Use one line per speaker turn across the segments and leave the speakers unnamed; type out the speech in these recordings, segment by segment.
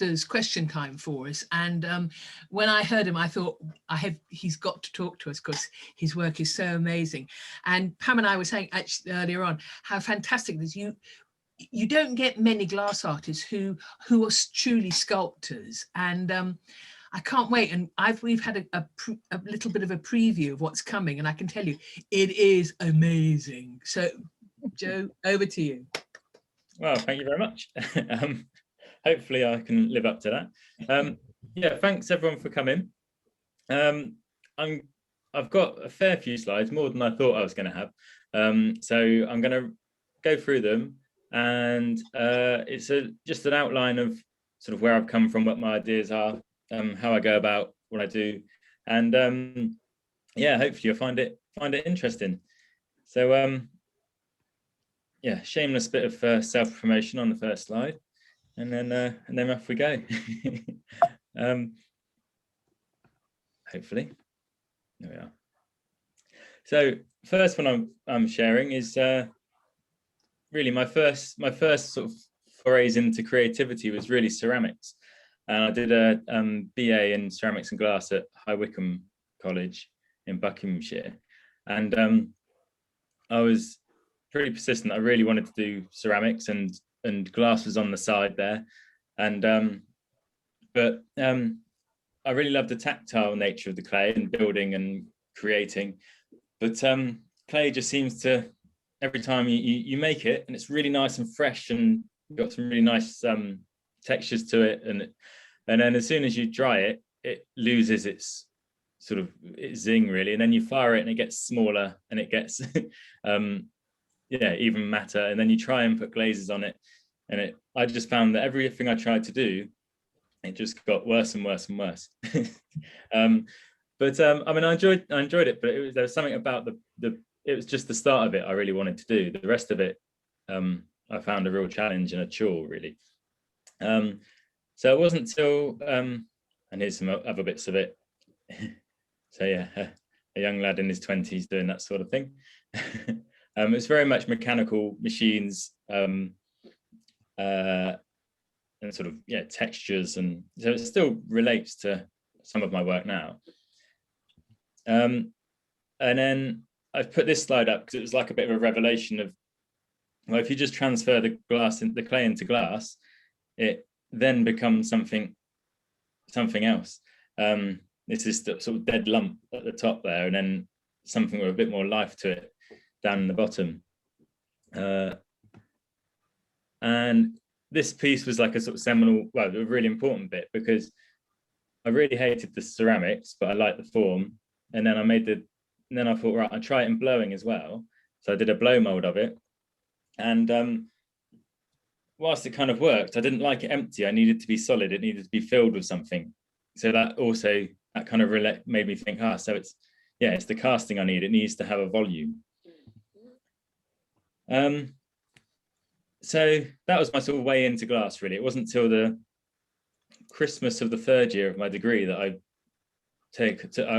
There's question time for us, and when I heard him, I thought he's got to talk to us because his work is so amazing. And Pam and I were saying actually earlier on how fantastic it is. You don't get many glass artists who are truly sculptors, and I can't wait. And we've had a little bit of a preview of what's coming, and I can tell you it is amazing. So Joe, over to you.
Well, thank you very much. Hopefully I can live up to that. Yeah, thanks everyone for coming. I've got a fair few slides, more than I thought I was going to have. So I'm going to go through them, and it's just an outline of sort of where I've come from, what my ideas are, how I go about what I do, and yeah, hopefully you'll find it interesting. So yeah, shameless bit of self-promotion on the first slide. And then off we go. Hopefully, there we are. So first one I'm sharing is really my first sort of forays into creativity was really ceramics, and I did a BA in ceramics and glass at High Wycombe College in Buckinghamshire, and I was pretty persistent. I really wanted to do ceramics, and glass was on the side there, and but I really loved the tactile nature of the clay and building and creating, but clay just seems to, every time you make it, and it's really nice and fresh, and you've got some really nice textures to it, and then as soon as you dry it, it loses its sort of its zing really, and then you fire it and it gets smaller, and it gets yeah, even matter, and then you try and put glazes on it, and I just found that everything I tried to do, it just got worse and worse and worse. But I mean, I enjoyed it, but there was something about it was just the start of it I really wanted to do. The rest of it, I found a real challenge and a chore really. So it wasn't until and here's some other bits of it. So yeah, a young lad in his 20s doing that sort of thing. It's very much mechanical machines, and sort of, yeah, textures, and so it still relates to some of my work now. And then I've put this slide up because it was like a bit of a revelation of, well, if you just transfer the clay into glass, it then becomes something else. This is the sort of dead lump at the top there, and then something with a bit more life to it down in the bottom. And this piece was like a sort of seminal, well, a really important bit, because I really hated the ceramics, but I liked the form. And then I thought, right, I'll try it in blowing as well. So I did a blow mold of it. And whilst it kind of worked, I didn't like it empty. I needed to be solid. It needed to be filled with something. So that kind of made me think, so it's the casting I need. It needs to have a volume. So that was my sort of way into glass, really. It wasn't until the Christmas of the third year of my degree that I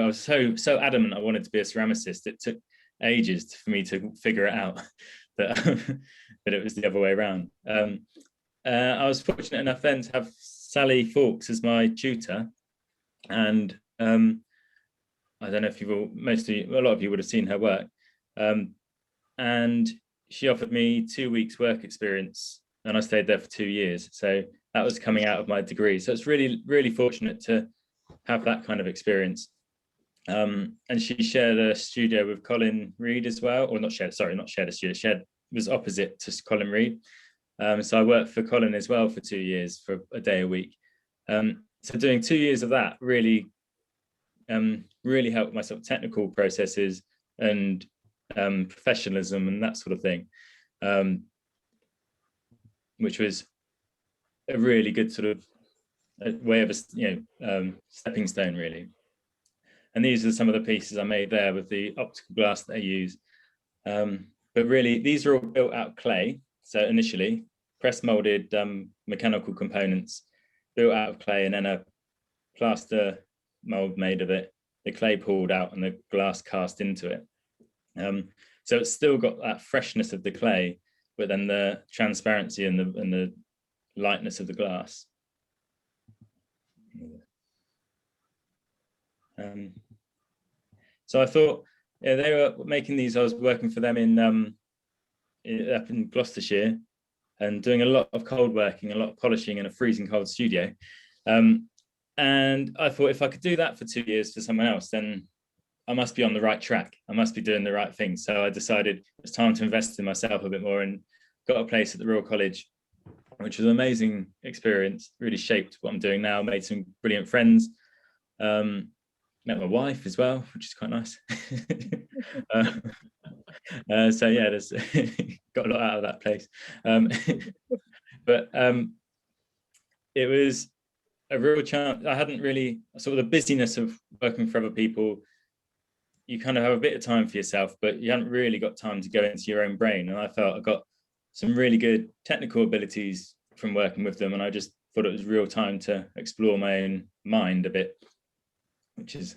was so adamant I wanted to be a ceramicist. It took ages for me to figure it out that that it was the other way around. I was fortunate enough then to have Sally Fawkes as my tutor, and I don't know if a lot of you would have seen her work, and she offered me 2 weeks work experience, and I stayed there for 2 years. So that was coming out of my degree. So it's really, really fortunate to have that kind of experience. And she shared a studio with Colin Reid as well, or not shared a studio, was opposite to Colin Reid. So I worked for Colin as well for 2 years, for a day a week. So doing 2 years of that really helped my sort of technical processes and professionalism and that sort of thing, which was a really good sort of way of stepping stone really. And these are some of the pieces I made there with the optical glass that I use, but really these are all built out of clay. So initially press molded mechanical components built out of clay, and then a plaster mold made of it, the clay pulled out and the glass cast into it. So it's still got that freshness of the clay, but then the transparency and the lightness of the glass. So I thought, yeah, they were making these. I was working for them up in Gloucestershire, and doing a lot of cold working, a lot of polishing in a freezing cold studio. And I thought, if I could do that for 2 years for someone else, then I must be on the right track. I must be doing the right thing. So I decided it's time to invest in myself a bit more, and got a place at the Royal College, which was an amazing experience. Really shaped what I'm doing now. Made some brilliant friends. Met my wife as well, which is quite nice. So yeah, there's got a lot out of that place. But it was a real chance. I hadn't really, sort of the busyness of working for other people, you kind of have a bit of time for yourself, but you haven't really got time to go into your own brain. And I felt I got some really good technical abilities from working with them, and I just thought it was real time to explore my own mind a bit, which is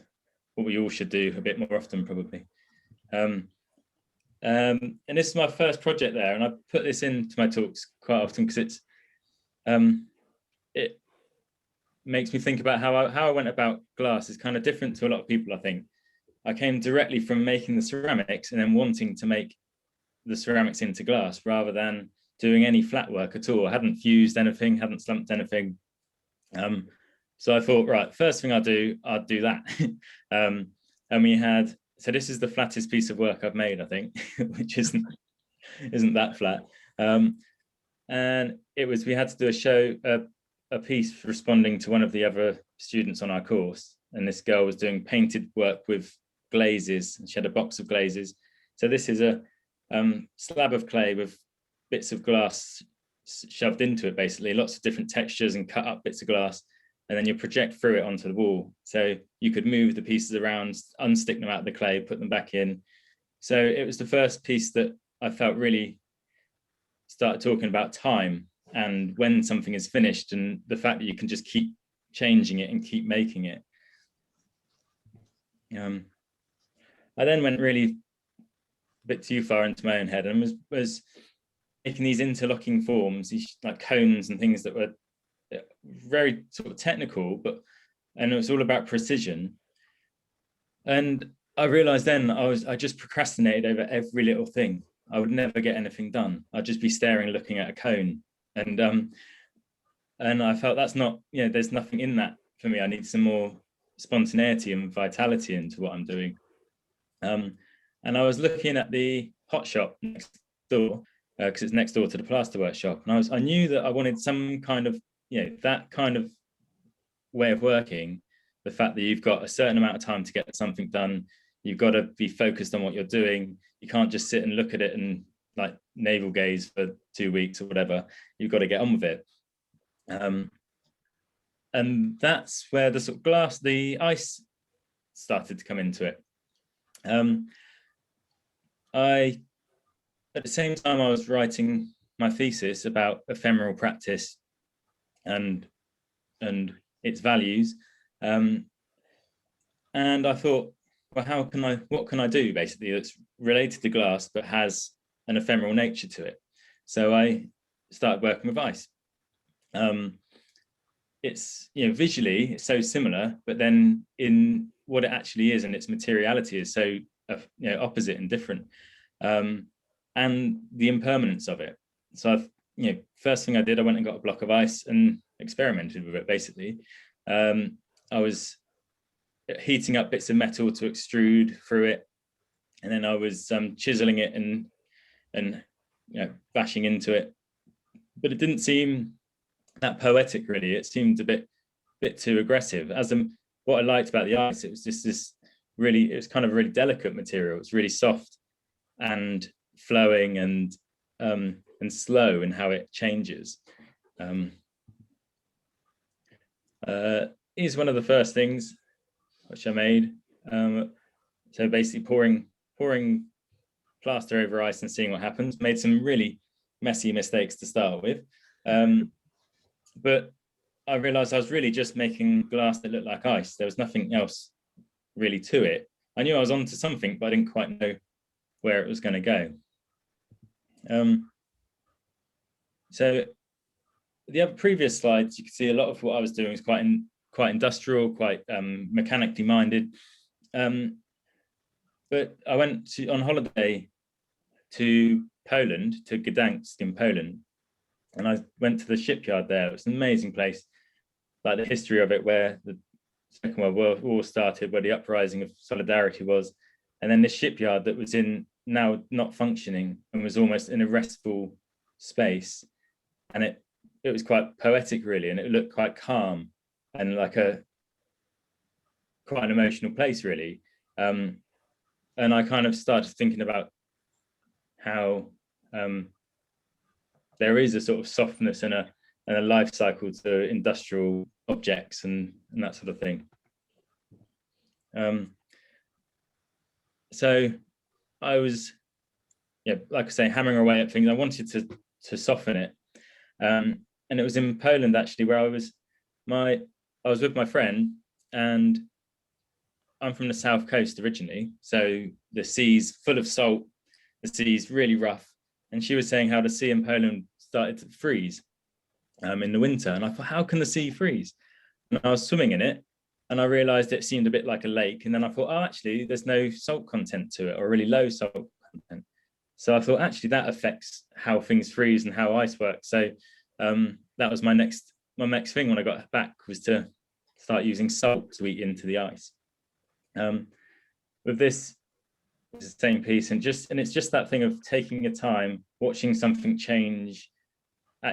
what we all should do a bit more often, probably. And this is my first project there, and I put this into my talks quite often because it makes me think about how I went about glass is kind of different to a lot of people. I think I came directly from making the ceramics and then wanting to make the ceramics into glass rather than doing any flat work at all. I hadn't fused anything, hadn't slumped anything. So I thought, right, first thing I'd do that. And we had, so this is the flattest piece of work I've made, I think, which isn't that flat. And it was, we had to do a show, a piece responding to one of the other students on our course. And this girl was doing painted work with glazes, and she had a box of glazes. So this is a slab of clay with bits of glass shoved into it, basically, lots of different textures and cut up bits of glass. And then you project through it onto the wall. So you could move the pieces around, unstick them out of the clay, put them back in. So it was the first piece that I felt really started talking about time and when something is finished, and the fact that you can just keep changing it and keep making it. I then went really a bit too far into my own head and was making these interlocking forms, these like cones and things that were very sort of technical, and it was all about precision. And I realized then I just procrastinated over every little thing. I would never get anything done. I'd just be staring, looking at a cone. And I felt that's not, there's nothing in that for me. I need some more spontaneity and vitality into what I'm doing. And I was looking at the hot shop next door, because it's next door to the plasterwork shop. And I knew that I wanted some kind of, that kind of way of working. The fact that you've got a certain amount of time to get something done, you've got to be focused on what you're doing. You can't just sit and look at it and like navel gaze for 2 weeks or whatever. You've got to get on with it. And that's where the sort of the ice started to come into it. At the same time, I was writing my thesis about ephemeral practice and its values. And I thought, well, what can I do basically that's related to glass but has an ephemeral nature to it? So I started working with ice. It's, visually it's so similar, but then in what it actually is and its materiality is so opposite and different, and the impermanence of it. So first thing I did, I went and got a block of ice and experimented with it. Basically, I was heating up bits of metal to extrude through it, and then I was chiseling it and bashing into it. But it didn't seem that poetic, really. It seemed a bit too aggressive. What I liked about the ice, it was just this really, it was kind of a really delicate material. It's really soft and flowing and slow in how it changes. Is one of the first things which I made. So basically pouring plaster over ice and seeing what happens. Made some really messy mistakes to start with. But I realized I was really just making glass that looked like ice. There was nothing else really to it. I knew I was onto something, but I didn't quite know where it was going to go. So the other previous slides, you can see a lot of what I was doing was quite quite industrial, quite mechanically minded. But I went on holiday to Poland, to Gdansk in Poland, and I went to the shipyard there. It was an amazing place, like the history of it, where the Second World War started, where the uprising of solidarity was, and then this shipyard that was in now not functioning and was almost in a restful space, and it was quite poetic really, and it looked quite calm and like quite an emotional place really. And I kind of started thinking about how there is a sort of softness and a life cycle to industrial objects and that sort of thing. So I was, like I say, hammering away at things. I wanted to soften it, and it was in Poland actually where I was with my friend, and I'm from the south coast originally, so the sea's full of salt, the sea's really rough, and she was saying how the sea in Poland started to freeze in the winter, and I thought, how can the sea freeze? And I was swimming in it, and I realized it seemed a bit like a lake, and then I thought, oh, actually, there's no salt content to it, or really low salt content. So I thought, actually, that affects how things freeze and how ice works. So that was my next thing when I got back, was to start using salt to eat into the ice. With this, it's the same piece, and it's just that thing of taking your time, watching something change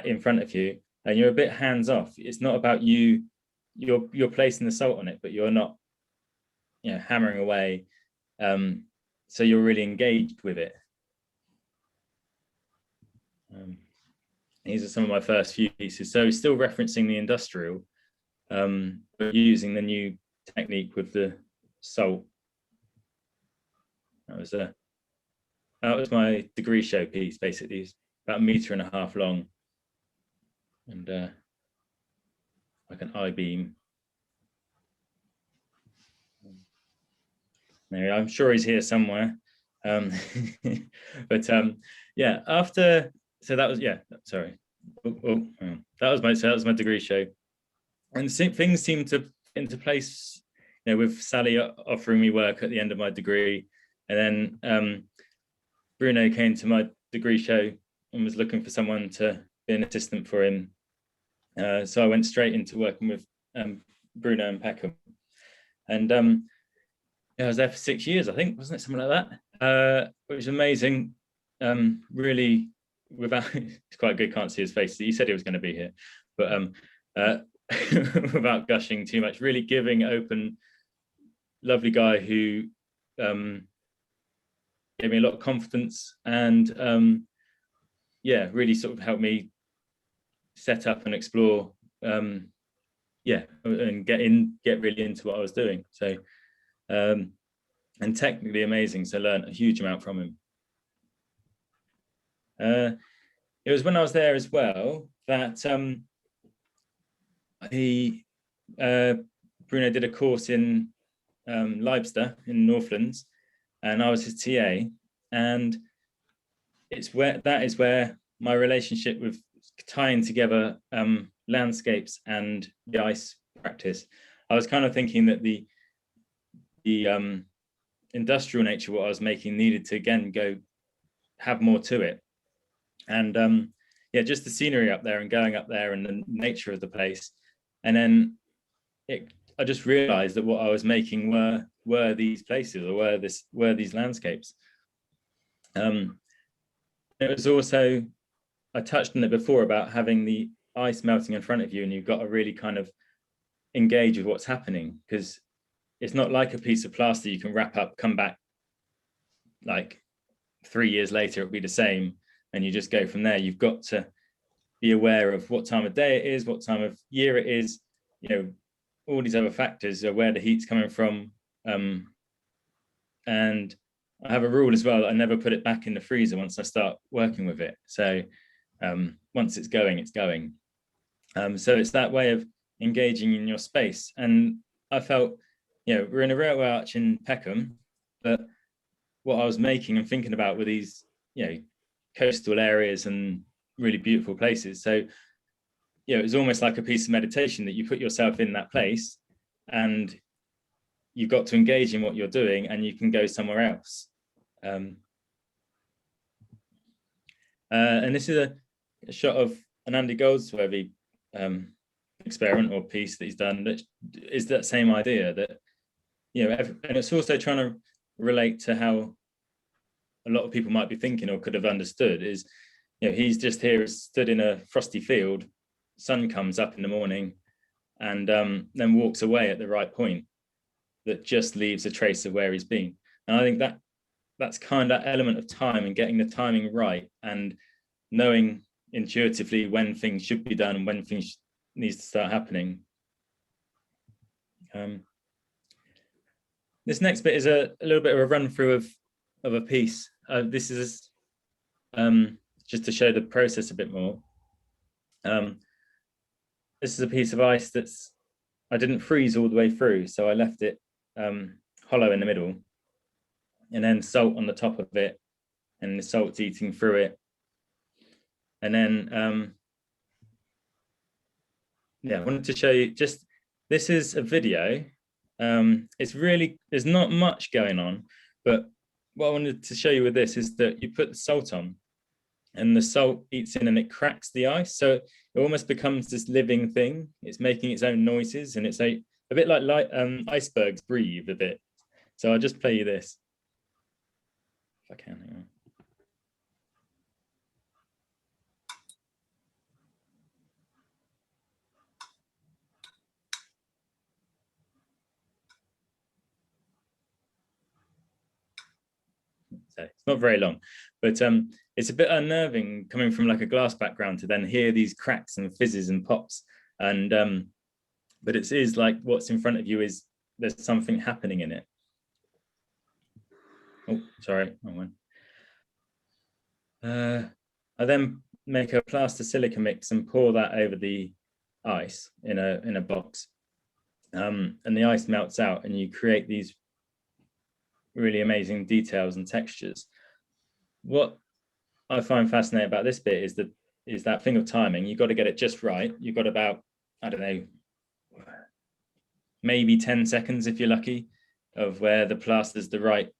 in front of you, and you're a bit hands off. It's not about you're placing the salt on it, but you're not, hammering away. So you're really engaged with it. These are some of my first few pieces. So still referencing the industrial, but using the new technique with the salt. That was my degree show piece, basically. It's about 1.5 meters long, and like an I-beam. Anyway, I'm sure he's here somewhere. But yeah, after, so that was, sorry. That was my degree show, and things seemed to fit into place, with Sally offering me work at the end of my degree, and then Bruno came to my degree show and was looking for someone to be an assistant for him. So I went straight into working with Bruno and Peckham, and I was there for 6 years, I think, wasn't it, something like that? Which was amazing. Really, it's quite good, can't see his face. He said he was going to be here, but without gushing too much, really giving, open, lovely guy who gave me a lot of confidence, and really sort of helped me set up and explore, and get really into what I was doing. So and technically amazing, so learned a huge amount from him. It was when I was there as well that Bruno did a course in Leibster in Northlands, and I was his TA, and that is where my relationship with tying together landscapes and the ice practice. I was kind of thinking that the industrial nature of what I was making needed to again have more to it, and just the scenery up there and going up there and the nature of the place, and then I just realized that what I was making were these places, or were these landscapes. It was also, I touched on it before about having the ice melting in front of you, and you've got to really kind of engage with what's happening, because it's not like a piece of plaster you can wrap up, come back like 3 years later, it'll be the same, and you just go from there. You've got to be aware of what time of day it is, what time of year it is, all these other factors, where the heat's coming from. And I have a rule as well that I never put it back in the freezer once I start working with it. So once it's going, it's going. So it's that way of engaging in your space. And I felt, we're in a railway arch in Peckham, but what I was making and thinking about were these, coastal areas and really beautiful places. So, you know, it's almost like a piece of meditation that you put yourself in that place and you've got to engage in what you're doing and you can go somewhere else. And this is a shot of an Andy Goldsworthy experiment or piece that he's done that is that same idea that, you know, and it's also trying to relate to how a lot of people might be thinking or could have understood is, you know, he's just here stood in a frosty field, sun comes up in the morning and then walks away at the right point that just leaves a trace of where he's been. And I think that's kind of that element of time and getting the timing right and knowing intuitively when things should be done and when things needs to start happening. This next bit is a little bit of a run through of a piece. This is just to show the process a bit more. This is a piece of ice that's, I didn't freeze all the way through, so I left it hollow in the middle, and then salt on the top of it, and the salt's eating through it. And then, yeah, I wanted to show you just, this is a video. It's really, there's not much going on, but what I wanted to show you with this is that you put the salt on and the salt eats in and it cracks the ice. So it almost becomes this living thing. It's making its own noises and it's a bit like icebergs breathe a bit. So I'll just play you this. If I can, hang on. So it's not very long, but it's a bit unnerving coming from like a glass background to then hear these cracks and fizzes and pops. And but it is like what's in front of you is there's something happening in it. Oh, sorry, wrong one. I then make a plaster silica mix and pour that over the ice in a box, and the ice melts out, and you create these really amazing details and textures. What I find fascinating about this bit is that thing of timing. You've got to get it just right. You've got about, I don't know, maybe 10 seconds if you're lucky, of where the plaster's the right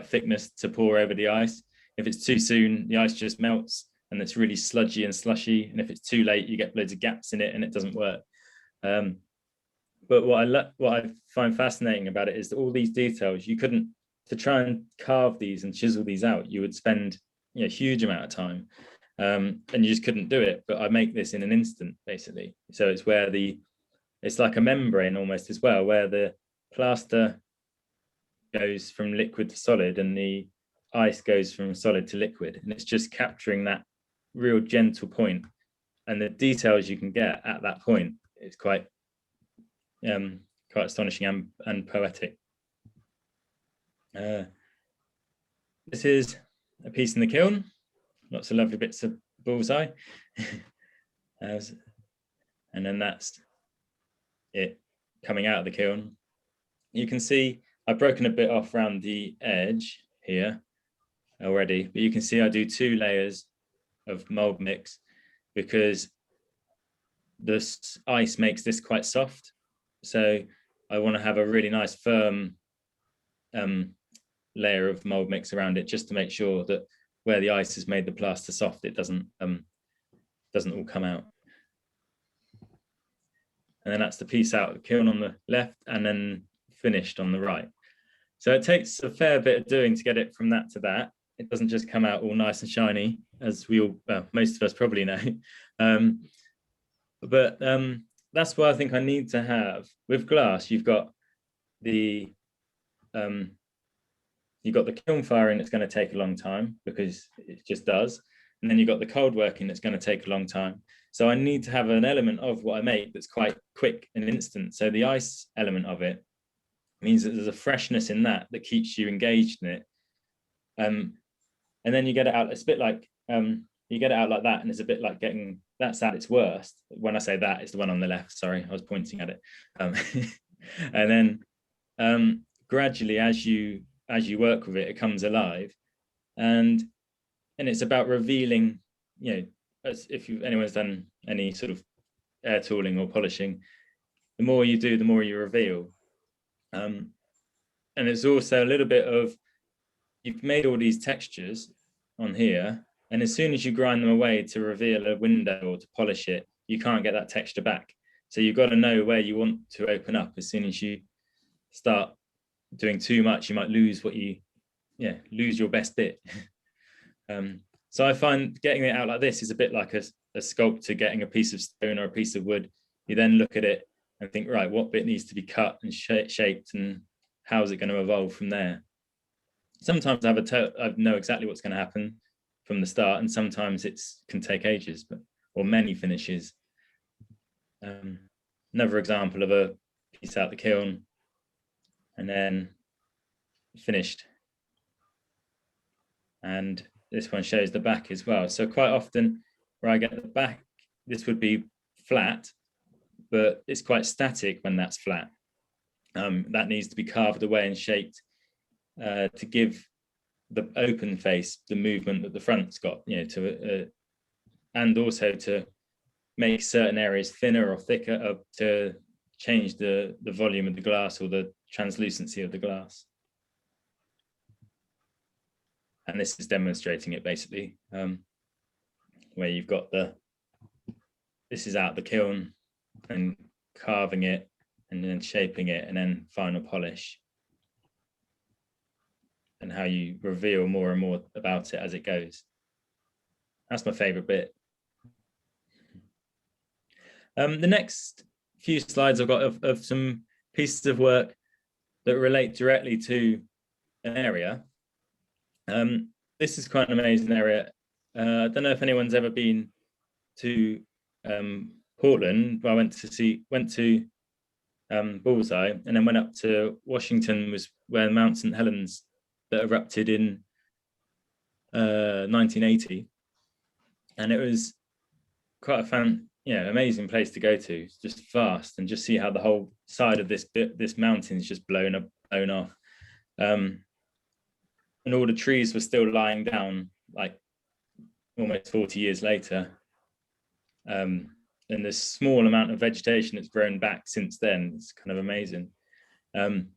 thickness to pour over the ice. If it's too soon, the ice just melts and it's really sludgy and slushy. And if it's too late, you get loads of gaps in it and it doesn't work. But what I find fascinating about it is that all these details, you couldn't, to try and carve these and chisel these out, you would spend a huge amount of time, and you just couldn't do it. But I make this in an instant, basically. So it's where it's like a membrane almost as well, where the plaster goes from liquid to solid and the ice goes from solid to liquid, and it's just capturing that real gentle point, and the details you can get at that point is quite astonishing and poetic. This is a piece in the kiln, lots of lovely bits of bullseye. And then that's it coming out of the kiln. You can see I've broken a bit off around the edge here already, but you can see I do 2 layers of mold mix because this ice makes this quite soft. So I want to have a really nice firm layer of mold mix around it, just to make sure that where the ice has made the plaster soft, it doesn't all come out. And then that's the piece out of the kiln on the left and then finished on the right. So it takes a fair bit of doing to get it from that to that. It doesn't just come out all nice and shiny, as we all, most of us probably know. But that's why I think I need to have, with glass, you've got the kiln firing that's going to take a long time because it just does. And then you've got the cold working that's going to take a long time. So I need to have an element of what I make that's quite quick and instant. So the ice element of it means that there's a freshness in that keeps you engaged in it. And then you get it out, it's a bit like, you get it out like that, and it's a bit like getting, that's at its worst. When I say that, it's the one on the left, sorry, I was pointing at it. And then gradually, as you work with it, it comes alive. And it's about revealing, as if anyone's done any sort of air tooling or polishing, the more you do, the more you reveal. And it's also a little bit of, you've made all these textures on here, and as soon as you grind them away to reveal a window or to polish it, you can't get that texture back. So you've got to know where you want to open up. As soon as you start doing too much, you might lose lose your best bit. So I find getting it out like this is a bit like a sculptor getting a piece of stone or a piece of wood. You then look at it and think, right, what bit needs to be cut and shaped, and how is it going to evolve from there? Sometimes I know exactly what's going to happen from the start, and sometimes it can take ages, or many finishes. Another example of a piece out the kiln and then finished. And this one shows the back as well. So quite often where I get the back, this would be flat, but it's quite static when that's flat. That needs to be carved away and shaped to give the open face the movement that the front's got, and also to make certain areas thinner or thicker to change the volume of the glass or the translucency of the glass. And this is demonstrating it basically, where you've got this is out the kiln and carving it and then shaping it and then final polish, and how you reveal more and more about it as it goes. That's my favorite bit. The next few slides I've got of some pieces of work that relate directly to an area. This is quite an amazing area. I don't know if anyone's ever been to Portland. Well, I went to Bullseye, and then went up to Washington, was where Mount St. Helens that erupted in 1980, and it was quite a amazing place to go to. It's just vast, and just see how the whole side of this mountain is just blown off, and all the trees were still lying down, like almost 40 years later. And the small amount of vegetation that's grown back since then, it's kind of amazing. And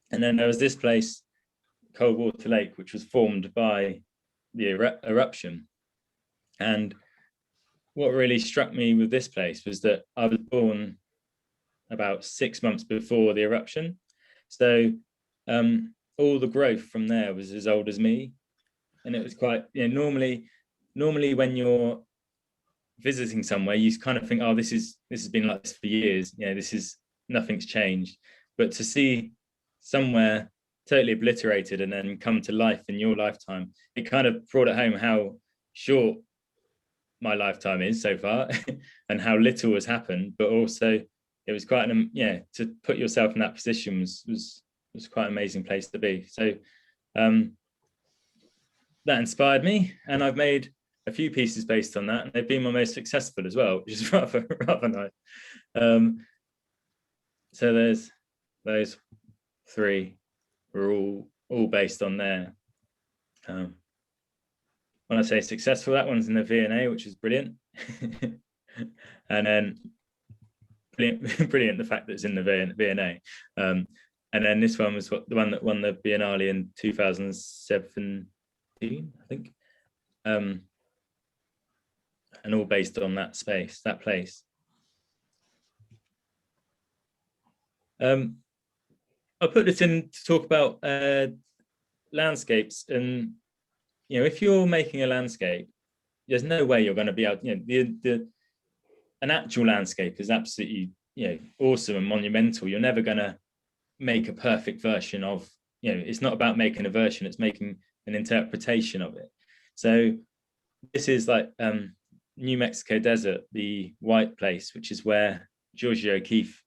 then there was this place, Coldwater Lake, which was formed by the eruption. And what really struck me with this place was that I was born about 6 months before the eruption. So all the growth from there was as old as me. And it was quite, normally when you're visiting somewhere, you kind of think, oh, this has been like this for years. Nothing's changed. But to see somewhere totally obliterated and then come to life in your lifetime, it kind of brought it home how short my lifetime is so far and how little has happened. But also it was quite to put yourself in that position was quite an amazing place to be. So that inspired me, and I've made a few pieces based on that, and they've been my most successful as well, which is rather nice. So there's those three were all based on there. When I say successful, that one's in the V&A, which is brilliant. And then brilliant the fact that it's in the V&A. And then this one was the one that won the Biennale in 2017, I think. And all based on that place. I put this in to talk about landscapes, and if you're making a landscape, there's no way you're going to be able. An actual landscape is absolutely awesome and monumental. You're never going to make a perfect version of. It's not about making a version; it's making an interpretation of it. So this is like New Mexico desert, the White Place, which is where Georgia O'Keeffe,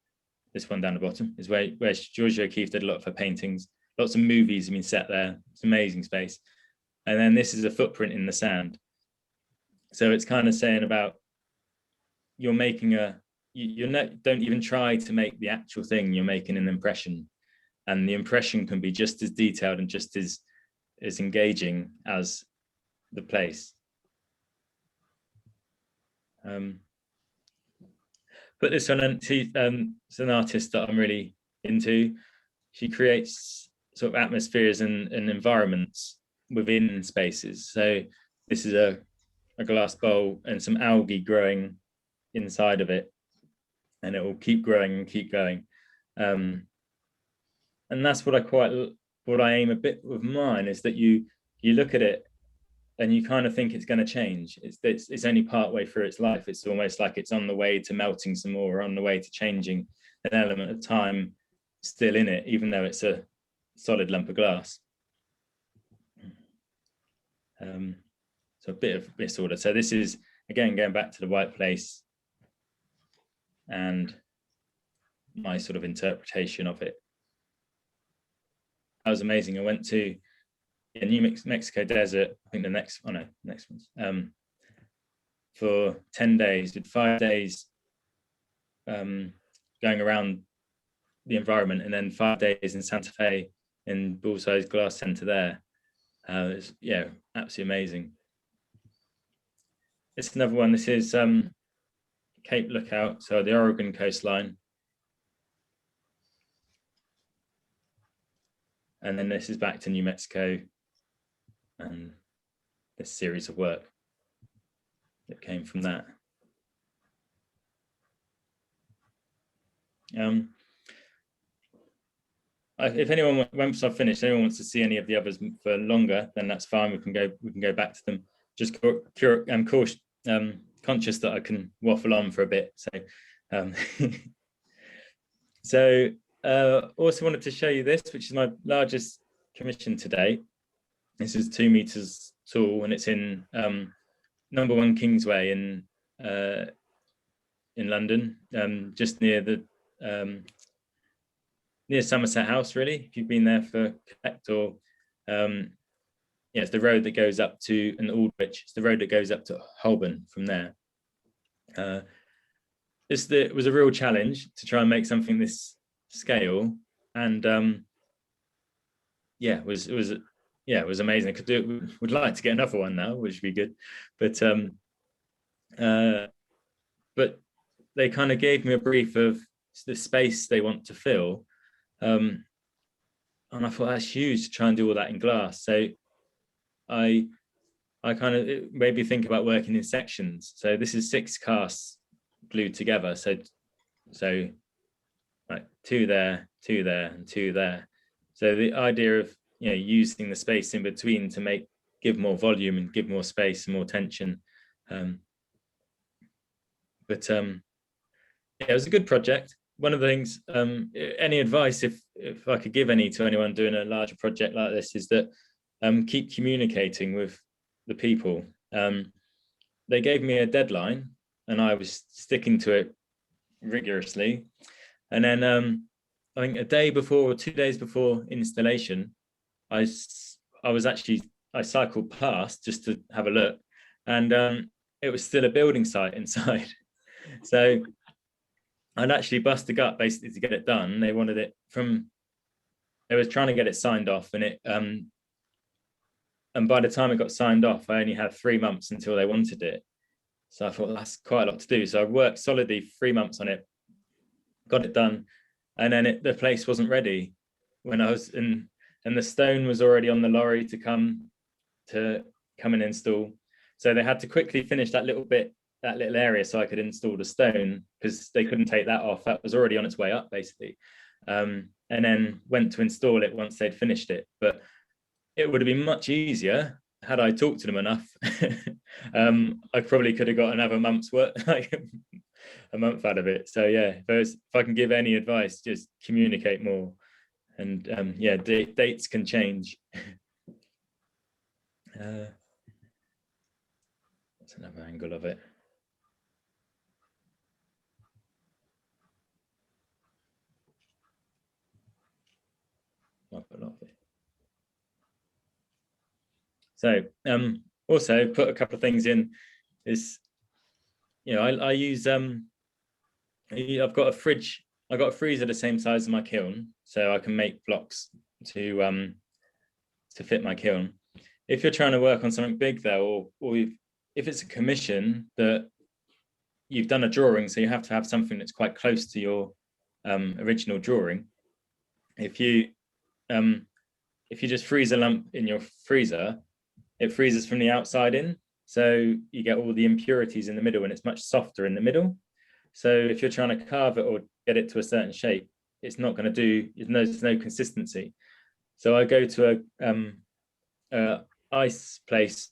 this one down the bottom, is where Georgia O'Keeffe did a lot of her paintings. Lots of movies have been set there. It's an amazing space. And then this is a footprint in the sand. So it's kind of saying about you're making don't even try to make the actual thing, you're making an impression. And the impression can be just as detailed and just as engaging as the place. put this on, and she's an artist that I'm really into. She creates sort of atmospheres and environments within spaces. So this is a glass bowl and some algae growing inside of it, and it will keep growing and keep going. And that's what I aim a bit with mine, is that you look at it and you kind of think it's going to change. It's only part way through its life. It's almost like it's on the way to melting some more, or on the way to changing an element of time still in it, even though it's a solid lump of glass. So a bit of disorder. So this is, again, going back to the white place and my sort of interpretation of it. That was amazing. I went to New Mexico desert, I think the next one's, for 10 days, with 5 days going around the environment, and then 5 days in Santa Fe in Bullseye's Glass Center there. It's, yeah, absolutely amazing. It's another one. This is Cape Lookout, so the Oregon coastline. And then this is back to New Mexico and this series of work that came from that. If anyone, once I've finished, anyone wants to see any of the others for longer, then that's fine. We can go back to them. Just I'm conscious that I can waffle on for a bit. So, also wanted to show you this, which is my largest commission to date. This is 2 meters tall, and it's in number 1 Kingsway in London, just near the near Somerset House, really. If you've been there for Collect, or yeah, it's the road that goes up to Aldwych. It's the road that goes up to Holborn from there. It was a real challenge to try and make something this scale, and yeah, it was amazing. I could do it. Would like to get another one now, which would be good, but they kind of gave me a brief of the space they want to fill, and I thought that's huge to try and do all that in glass. So I kind of, it made me think about working in sections. So this is 6 casts glued together. So like 2 there, 2 there, and 2 there. So the idea of, you know, using the space in between to give more volume and give more space and more tension. Yeah, it was a good project. One of the things, any advice, if I could give any to anyone doing a larger project like this, is that keep communicating with the people. They gave me a deadline, and I was sticking to it rigorously. And then I think a day before or 2 days before installation, I cycled past just to have a look, and it was still a building site inside. So I'd actually bust the gut basically to get it done. They wanted it they was trying to get it signed off, and and by the time it got signed off, I only had 3 months until they wanted it. So I thought that's quite a lot to do. So I worked solidly 3 months on it, got it done, and then the place wasn't ready when I was in, and the stone was already on the lorry to come and install. So they had to quickly finish that little area so I could install the stone, because they couldn't take that off. That was already on its way up, basically. And then went to install it once they'd finished it. But it would have been much easier had I talked to them enough. I probably could have got another month's work, like a month out of it. So yeah, if I can give any advice, just communicate more. And yeah, dates can change. That's another angle of it. So also put a couple of things in. Is, you know, I use I've got a fridge. I've got a freezer the same size as my kiln, so I can make blocks to fit my kiln. If you're trying to work on something big though, or if it's a commission that you've done a drawing, so you have to have something that's quite close to your original drawing. If you just freeze a lump in your freezer, it freezes from the outside in, so you get all the impurities in the middle, and it's much softer in the middle. So if you're trying to carve it or get it to a certain shape, it's not going to do. There's no consistency. So I go to a ice place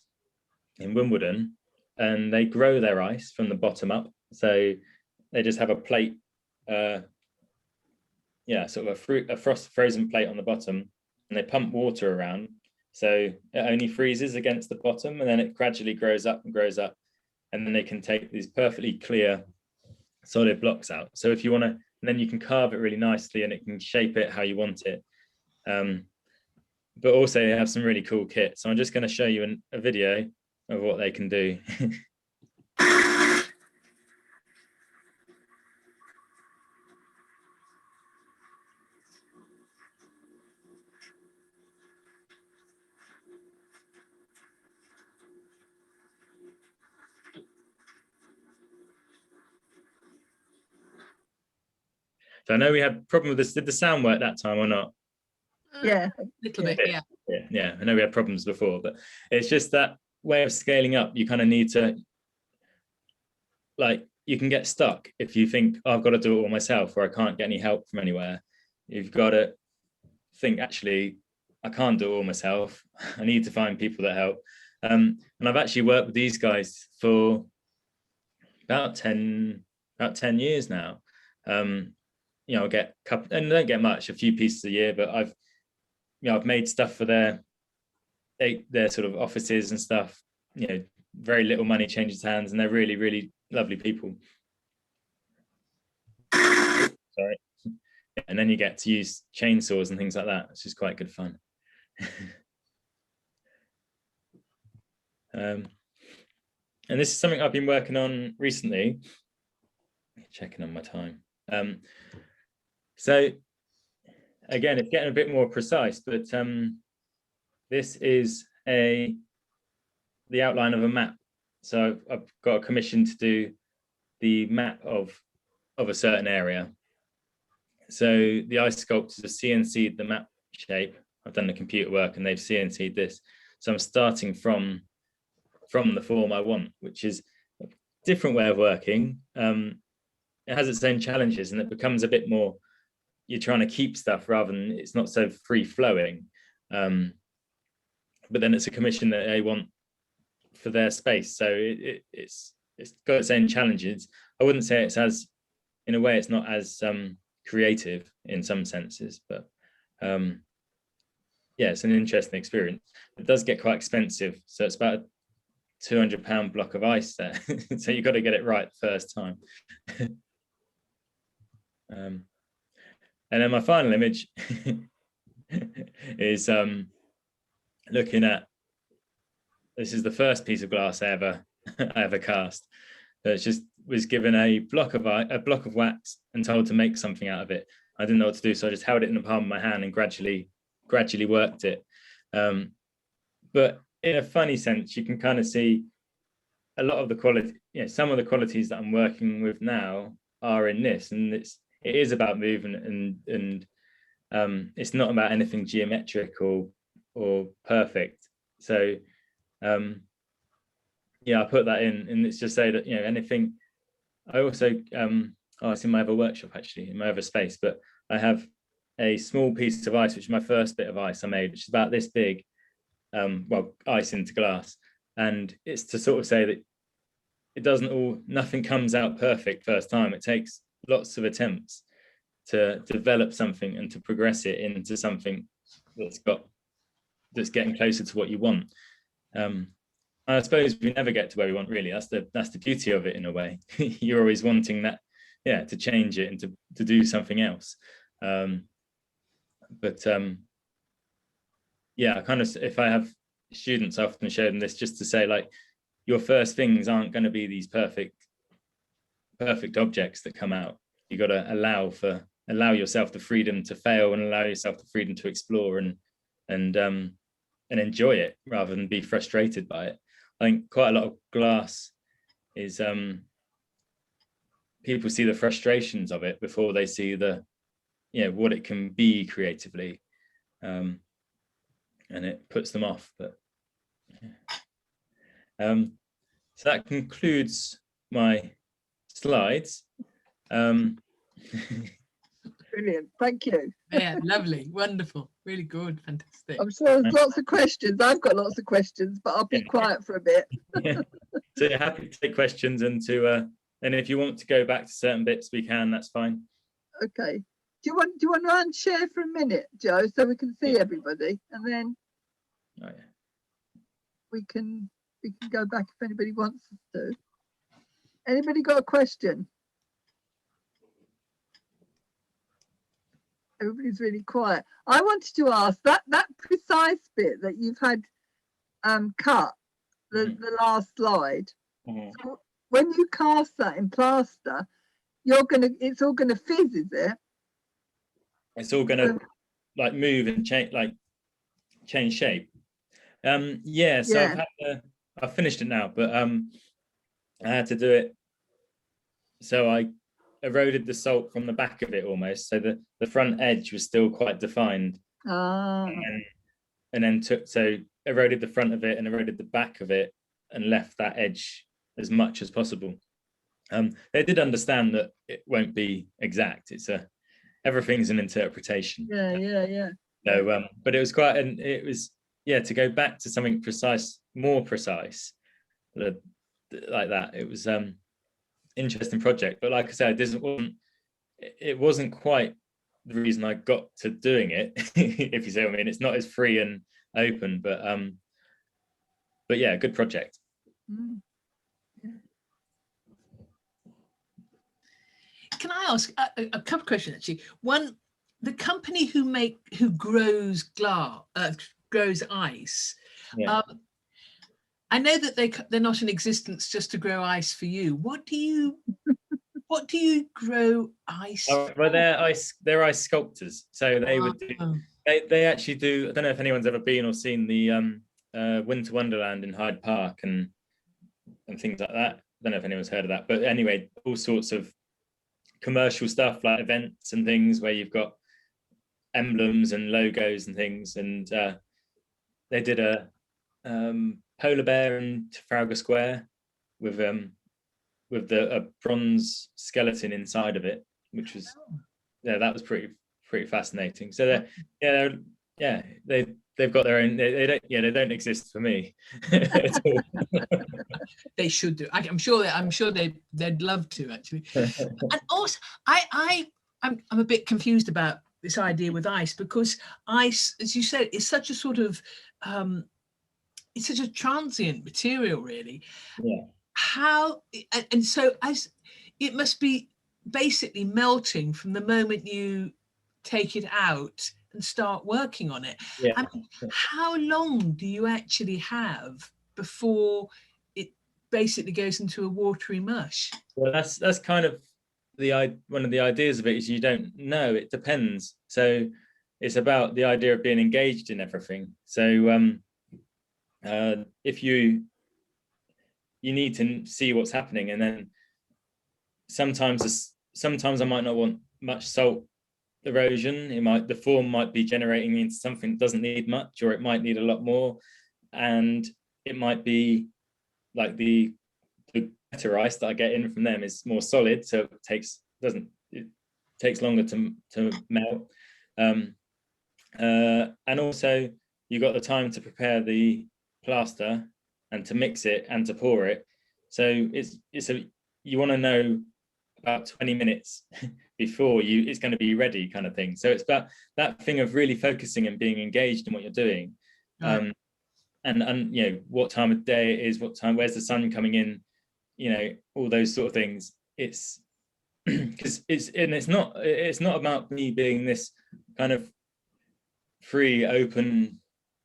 in Wimbledon, and they grow their ice from the bottom up. So they just have a plate, sort of a frozen plate on the bottom, and they pump water around. So it only freezes against the bottom, and then it gradually grows up, and then they can take these perfectly clear solid blocks out. So if you want to, then you can carve it really nicely, and it can shape it how you want it. But also they have some really cool kit. So I'm just going to show you a video of what they can do. So I know we had a problem with this. Did the sound work that time or not?
Yeah.
A little bit, yeah.
Yeah, I know we had problems before, but it's just that way of scaling up. You kind of need to, like, you can get stuck if you think, oh, I've got to do it all myself, or I can't get any help from anywhere. You've got to think, actually, I can't do it all myself. I need to find people that help. And I've actually worked with these guys for about 10 years now. I get a couple, and I don't get much, a few pieces a year, but I've made stuff for their sort of offices and stuff. Very little money changes hands, and they're really, really lovely people. Sorry. And then you get to use chainsaws and things like that. It's just quite good fun. And this is something I've been working on recently. Checking on my time. So again, it's getting a bit more precise, but this is the outline of a map. So I've got a commission to do the map of a certain area. So the ice sculptors have CNC'd the map shape. I've done the computer work, and they've CNC'd this. So I'm starting from the form I want, which is a different way of working. It has its own challenges, and it becomes a bit more, you're trying to keep stuff rather than, it's not so free flowing. But then it's a commission that they want for their space. So it's got its own challenges. I wouldn't say it's as, in a way, it's not as creative in some senses, but it's an interesting experience. It does get quite expensive. So it's about a £200 block of ice there. So you've got to get it right the first time. And then my final image is looking at, this is the first piece of glass I ever cast. So it's just was given a block of wax and told to make something out of it. I didn't know what to do, so I just held it in the palm of my hand and gradually worked it. But in a funny sense, you can kind of see a lot of the quality, some of the qualities that I'm working with now are in this, and it is about movement, and it's not about anything geometric or perfect. So I put that in, and it's just say that anything. I also it's in my other workshop, actually, in my other space, but I have a small piece of ice, which is my first bit of ice I made, which is about this big, ice into glass, and it's to sort of say that nothing comes out perfect first time. It takes lots of attempts to develop something and to progress it into something that's getting closer to what you want. I suppose we never get to where we want, really. That's the beauty of it, in a way. You're always wanting that, to change it and to do something else. I kind of, if I have students, I often show them this just to say, like, your first things aren't going to be these perfect objects that come out. You got to allow yourself the freedom to fail, and allow yourself the freedom to explore and enjoy it rather than be frustrated by it. I think quite a lot of glass is people see the frustrations of it before they see the, what it can be creatively, and it puts them off. But so that concludes my slides.
Brilliant, thank you.
Yeah, lovely, wonderful, really good, fantastic.
I'm sure there's lots of questions. I've got lots of questions, but I'll be quiet for a bit.
So you're happy to take questions, and if you want to go back to certain bits, we can. That's fine.
Okay. Do you want to unshare for a minute, Joe, so we can see everybody, and then we can go back if anybody wants us to. Anybody got a question? Everybody's really quiet. I wanted to ask that precise bit that you've had cut, the last slide. So when you cast that in plaster, it's all gonna fizz, is it?
It's all gonna like move and change shape. Yeah. So I've finished it now, but I had to do it. So I eroded the salt from the back of it almost, so the front edge was still quite defined. And then eroded the front of it and eroded the back of it and left that edge as much as possible. They did understand that it won't be exact. Everything's an interpretation.
Yeah.
So but it was quite, and it was, to go back to something precise, more precise, like that. It was interesting project, but like I said, it wasn't quite the reason I got to doing it. If you see what I mean, it's not as free and open, but yeah, good project.
Can I ask a couple of questions actually? One, the company who grows ice.
Yeah.
I know that they're not in existence just to grow ice for you. What do you grow ice?
Well, they're ice sculptors. So they would do. They actually do. I don't know if anyone's ever been or seen the Winter Wonderland in Hyde Park and things like that. I don't know if anyone's heard of that, but anyway, all sorts of commercial stuff like events and things where you've got emblems and logos and things. And they did a polar bear in Trafalgar Square with a bronze skeleton inside of it, which was that was pretty fascinating. So they've got their own. They don't exist for me at all.
They should do. I'm sure they'd love to actually. And also, I'm a bit confused about this idea with ice, because ice, as you said, is such a sort of it's such a transient material, really.
Yeah.
So as it must be basically melting from the moment you take it out and start working on it.
Yeah.
I mean, how long do you actually have before it basically goes into a watery mush?
Well, that's kind of one of the ideas of it, is you don't know. It depends. So it's about the idea of being engaged in everything. So if you need to see what's happening, and then sometimes I might not want much salt erosion. The form might be generating into something that doesn't need much, or it might need a lot more, and it might be like the better ice that I get in from them is more solid, so it takes longer to melt, and also you got the time to prepare the plaster and to mix it and to pour it. So you want to know about 20 minutes before it's going to be ready, kind of thing. So it's about that thing of really focusing and being engaged in what you're doing.
Right.
And what time of day it is, where's the sun coming in, all those sort of things. It's because it's not about me being this kind of free, open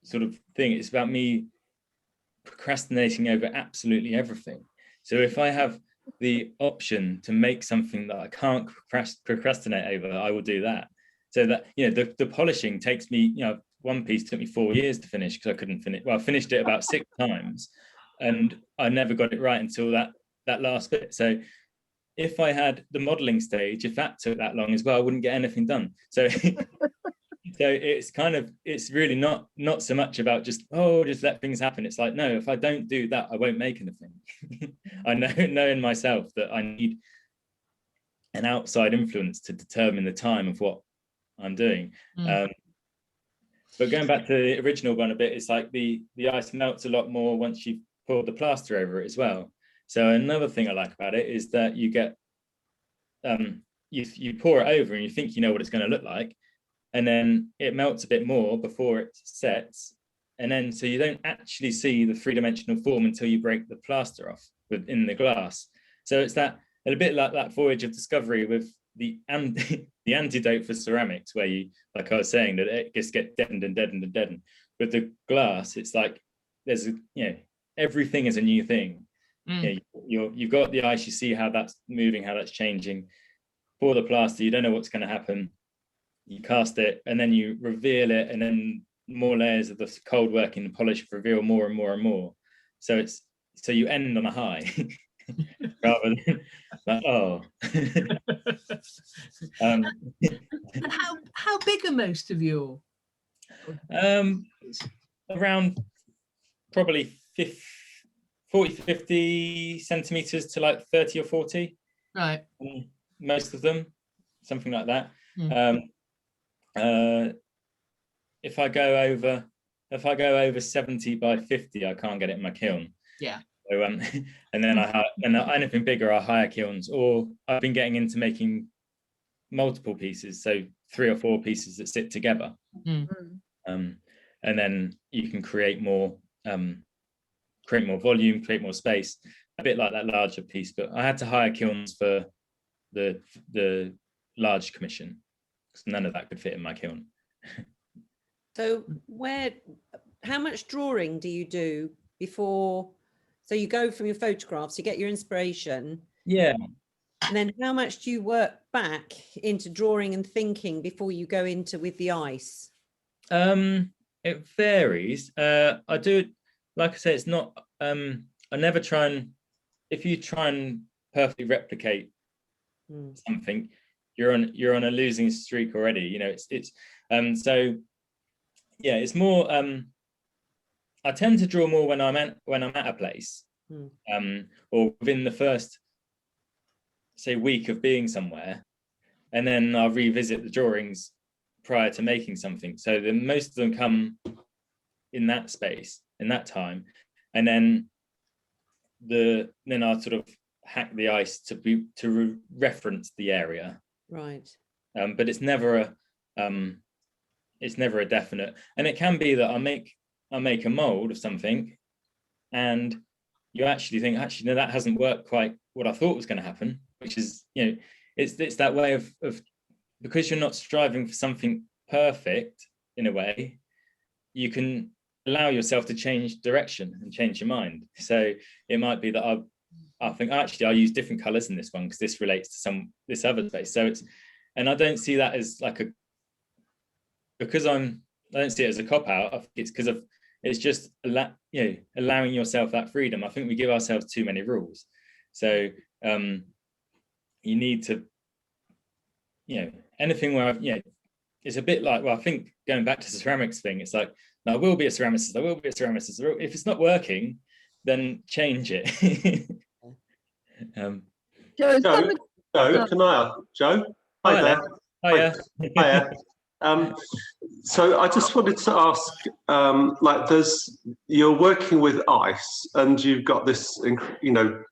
sort of thing. It's about me procrastinating over absolutely everything. So if I have the option to make something that I can't procrastinate over, I will do that. So that the polishing takes me, one piece took me 4 years to finish because I couldn't finish. Well, I finished it about 6 times, and I never got it right until that last bit. So if I had the modeling stage, if that took that long as well, I wouldn't get anything done. So so it's really not so much about just let things happen. It's like, no, if I don't do that, I won't make anything. I know in myself that I need an outside influence to determine the time of what I'm doing. But going back to the original one a bit, it's like the ice melts a lot more once you've poured the plaster over it as well. So another thing I like about it is that you get you pour it over and you think you know what it's going to look like, and then it melts a bit more before it sets, and then so you don't actually see the three-dimensional form until you break the plaster off within the glass. So it's that a bit like that voyage of discovery with the antidote for ceramics, where you, like I was saying, that it just gets deadened and deadened and deadened. With the glass, it's like there's everything is a new thing. You've got the ice, you see how that's moving, how that's changing. For the plaster, you don't know what's going to happen. You cast it and then you reveal it, and then more layers of the cold working and polish reveal more and more and more. So you end on a high rather than like,
And how big are most of your?
Around probably 40-50 centimeters to like 30 or 40.
Right.
Most of them, something like that. If I go over 70 by 50, I can't get it in my kiln.
Yeah.
So and then anything bigger are higher kilns, or I've been getting into making multiple pieces, so 3 or 4 pieces that sit together. And then you can create more volume, create more space, a bit like that larger piece. But I had to hire kilns for the large commission, because none of that could fit in my kiln.
So how much drawing do you do before? So you go from your photographs, you get your inspiration.
Yeah.
And then how much do you work back into drawing and thinking before you go into with the ice?
It varies. I do, like I say, it's not, I never try and, if you try and perfectly replicate something, you're on a losing streak already. So yeah, it's more, I tend to draw more when I'm at a place, or within the first, say, week of being somewhere, and then I'll revisit the drawings prior to making something. So then most of them come in that space, in that time, and then I'll sort of hack the ice to reference the area.
Right.
But it's never a definite, and it can be that I make a mold of something, and you actually think, no, that hasn't worked quite what I thought was going to happen, which is, it's that way of because you're not striving for something perfect in a way, you can allow yourself to change direction and change your mind. So it might be that I think actually I'll use different colors in this one because this relates to this other space. So and I don't see that as like I don't see it as a cop-out. I think it's because of, it's just allowing yourself that freedom. I think we give ourselves too many rules. So you need to, anything where it's a bit like, well, I think going back to the ceramics thing, it's like, no, I will be a ceramicist. If it's not working, then change it.
Joe,
can I ask? Joe? Hi there.
Hiya.
Hiya. So I just wanted to ask, you're working with ice, and you've got this,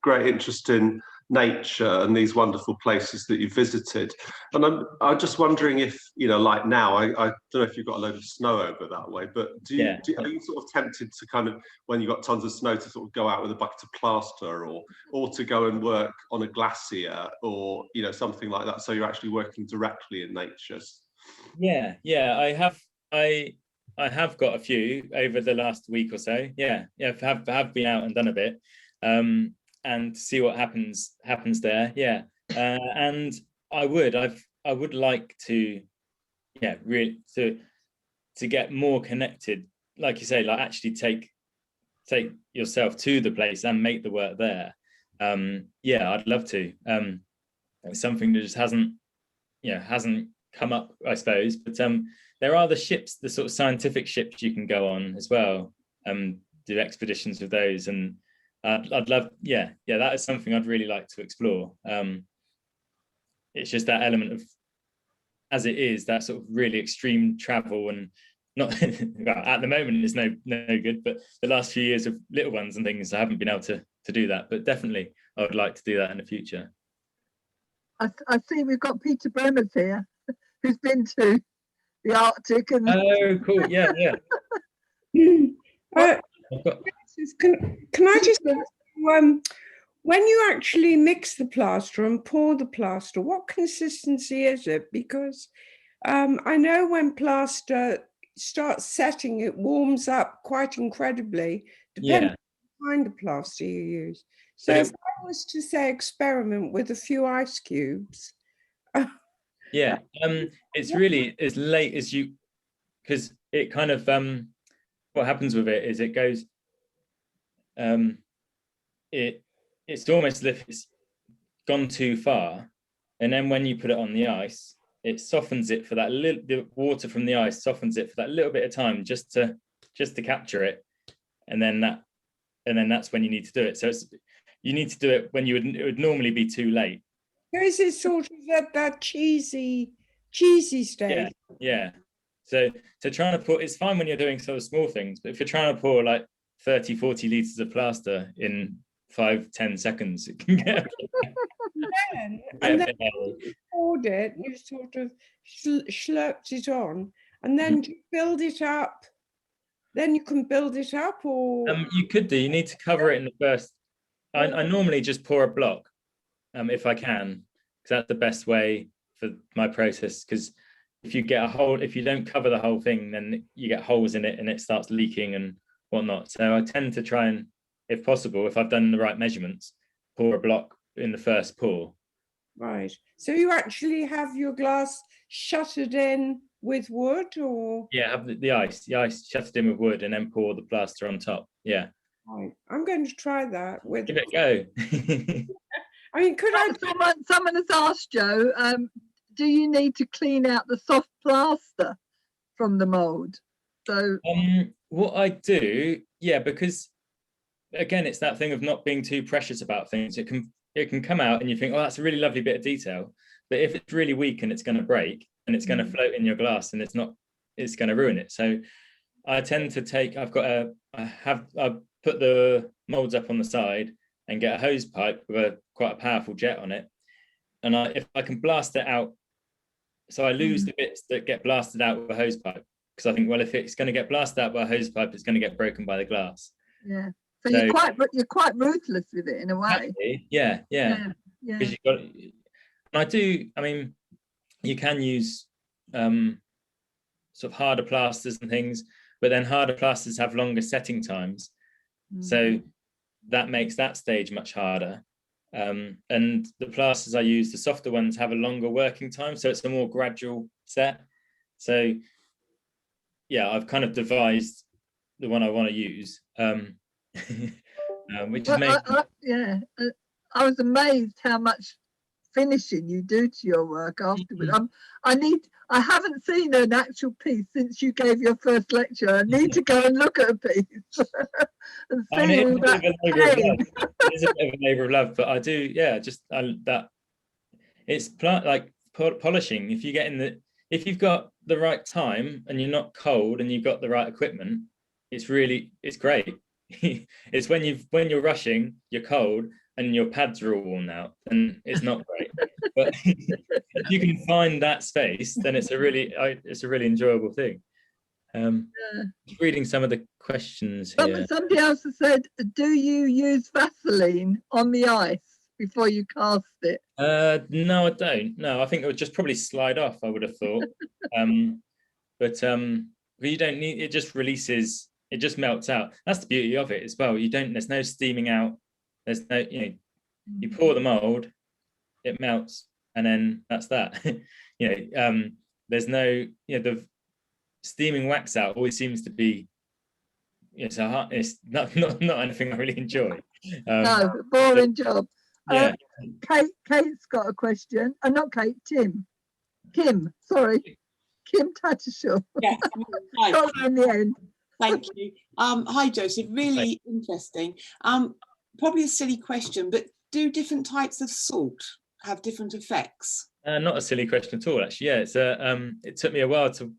great interest in nature and these wonderful places that you visited. And I'm just wondering if, like now, I don't know if you've got a load of snow over that way, but are you sort of tempted to kind of, when you've got tons of snow, to sort of go out with a bucket of plaster or to go and work on a glacier or, something like that? So you're actually working directly in nature.
Yeah, I have got a few over the last week or so. Yeah, have been out and done a bit, and see what happens there. Yeah, and I would like to, really to get more connected, like you say, like actually take yourself to the place and make the work there. I'd love to. It's something that just hasn't come up, I suppose. But there are the ships, the sort of scientific ships you can go on as well, do expeditions with those, and I'd love, that is something I'd really like to explore. It's just that element of, as it is, that sort of really extreme travel, and not well, at the moment it's no good, but the last few years of little ones and things, I haven't been able to do that, but definitely I would like to do that in the future.
I see we've got Peter Bremers here, who's been to the Arctic. And
oh, cool. Yeah.
Can I just when you actually mix the plaster and pour the plaster, what consistency is it? Because I know when plaster starts setting, it warms up quite incredibly, depending on the kind of plaster you use. So if I was to say experiment with a few ice cubes.
It's really as late as you, because it kind of what happens with it is it goes it's almost as if it's gone too far, and then when you put it on the ice, it softens it for that little, the water from the ice softens it for that little bit of time, just to capture it, and then that's when you need to do it. So you need to do it when it would normally be too late.
Is it sort of that cheesy stage?
Yeah. So trying to pour, it's fine when you're doing sort of small things, but if you're trying to pour like 30-40 liters of plaster in 5-10 seconds, it can get
and then you poured it, you sort of slurped it on, and then you build it up. Then you can build it up, or
you could do. You need to cover it in the first. I normally just pour a block, if I can, because that's the best way for my process. Because if you don't cover the whole thing, then you get holes in it and it starts leaking and whatnot. So I tend to try and, if possible, if I've done the right measurements, pour a block in the first pour.
Right. So you actually have your glass shuttered in with wood, or?
Yeah, have the ice shuttered in with wood, and then pour the plaster on top. Yeah.
Right. I'm going to try that.
Give it a go.
I mean,
someone has asked Joe, do you need to clean out the soft plaster from the mold? So
what I do, because again, it's that thing of not being too precious about things. It can come out and you think, oh, that's a really lovely bit of detail, but if it's really weak and it's going to break and it's going to float in your glass, and it's going to ruin it. So I tend to I put the molds up on the side and get a hose pipe with quite a powerful jet on it, and if I can blast it out, so I lose the bits that get blasted out with a hose pipe, because I think, well, if it's going to get blasted out by a hose pipe, it's going to get broken by the glass.
Yeah. So you're quite ruthless with it in a way.
Yeah. Because you've got, and I do. I mean, you can use sort of harder plasters and things, but then harder plasters have longer setting times, so that makes that stage much harder. And the plasters I use, the softer ones, have a longer working time, so it's a more gradual set. So I've kind of devised the one I want to use, which is
I was amazed how much finishing you do to your work afterwards. I haven't seen an actual piece since you gave your first lecture. I need to go and look at a piece and see all that pain.
It's a bit of a labour of love, but I do, that it's like polishing. If you've got the right time and you're not cold and you've got the right equipment, it's great. It's when you're rushing, you're cold, and your pads are all worn out, and it's not great. But if you can find that space, then it's a really enjoyable thing. Reading some of the questions here.
Somebody else has said, do you use Vaseline on the ice before you cast it?
No, I don't. No, I think it would just probably slide off, I would have thought. But you don't need, it just releases, it just melts out. That's the beauty of it as well. There's no steaming out. There's no, you pour the mold, it melts, and then that's that. There's no, the steaming wax out always seems to be, it's not anything I really enjoy.
No, boring job.
Yeah.
Kate's got a question. Not Kate, Kim, sorry. Kim Tattershaw.
Yeah. Hi.
Got her in the end.
Thank you. Hi, Joseph. Really interesting. Probably a silly question, but do different types of salt have different effects?
Not a silly question at all, actually. Yeah, it's it took me a while to.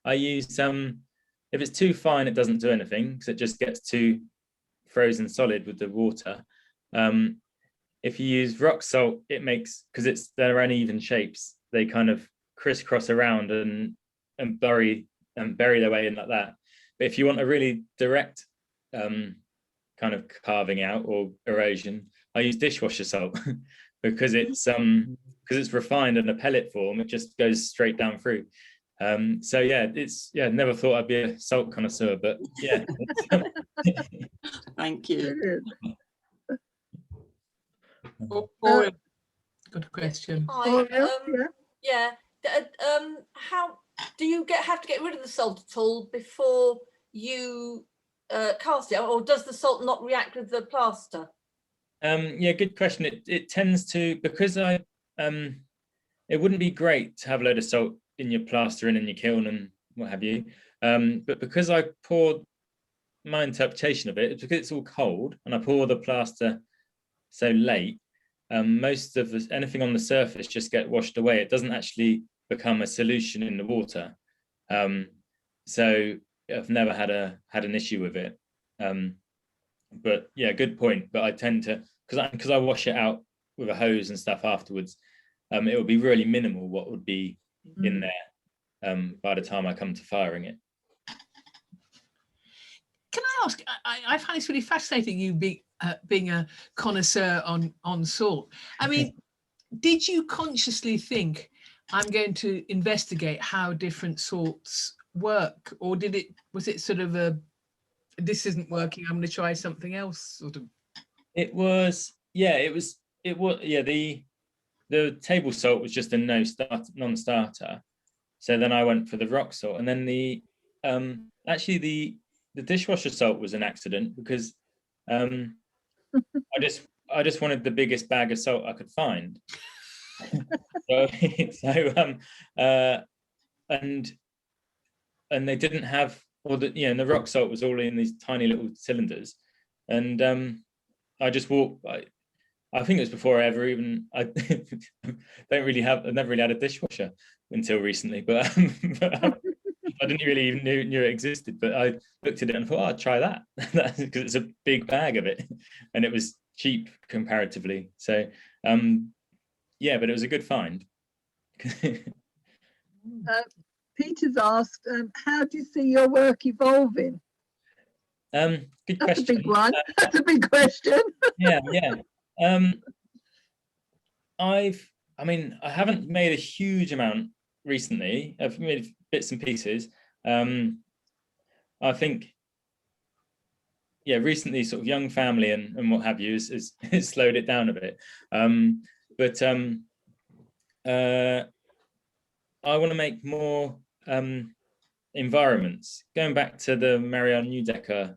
I use if it's too fine, it doesn't do anything because it just gets too frozen solid with the water. If you use rock salt, it makes, because they're uneven shapes, they kind of crisscross around and bury their way in like that. But if you want a really direct kind of carving out or erosion, I use dishwasher salt because it's refined in a pellet form. It just goes straight down through. So yeah, never thought I'd be a salt connoisseur, but yeah.
Thank you.
Good question.
Hi.
Yeah.
How do you have to get rid of the salt at all before you cast it, or does the salt not react with the plaster?
Yeah, good question. It tends to, because it wouldn't be great to have a load of salt in your plaster and in your kiln and what have you. But because I pour, my interpretation of it is because it's all cold and I pour the plaster so late, most of anything on the surface just get washed away. It doesn't actually become a solution in the water. So I've never had an issue with it. But yeah, good point. But I tend to, because I wash it out with a hose and stuff afterwards, it would be really minimal what would be in there by the time I come to firing it.
Can I ask, I find this really fascinating, you being a connoisseur on salt. I mean, did you consciously think, I'm going to investigate how different salts work, or was it sort of this isn't working, I'm going to try something else sort of? The table salt was just a non-starter. So then I went for the rock salt, and then the dishwasher salt was an accident because I just wanted the biggest bag of salt I could find. And they didn't have all and the rock salt was all in these tiny little cylinders, and I just walked. I think it was before I never really had a dishwasher until recently, but I didn't really even knew it existed. But I looked at it and thought, I'd try that because it's a big bag of it, and it was cheap comparatively. So yeah, but it was a good find.
Peter's asked, how do you see your work evolving?
Good
That's
question.
a big one. That's a big question.
Yeah. I haven't made a huge amount recently. I've made bits and pieces. I think, recently sort of young family and what have you has slowed it down a bit. But I want to make more environments. Going back to the Marianne Neudecker.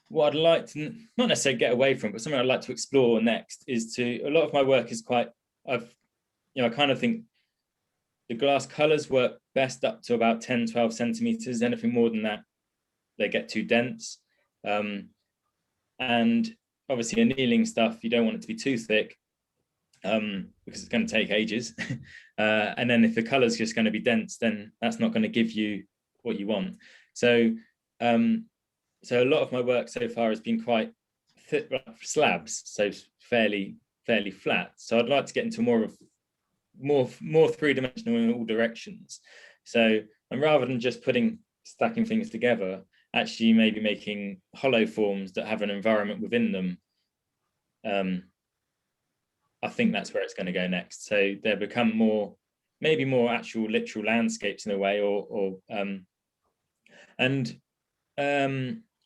What I'd like to not necessarily get away from, but something I'd like to explore next is a lot of my work is I kind of think the glass colors work best up to about 10-12 centimeters. Anything more than that, they get too dense. And obviously annealing stuff, you don't want it to be too thick because it's going to take ages. And then if the color's just going to be dense, then that's not going to give you what you want. So a lot of my work so far has been quite thick slabs, so fairly flat. So I'd like to get into more three-dimensional in all directions. So, and rather than just stacking things together, actually maybe making hollow forms that have an environment within them. I think that's where it's going to go next. So they become maybe more actual literal landscapes in a way,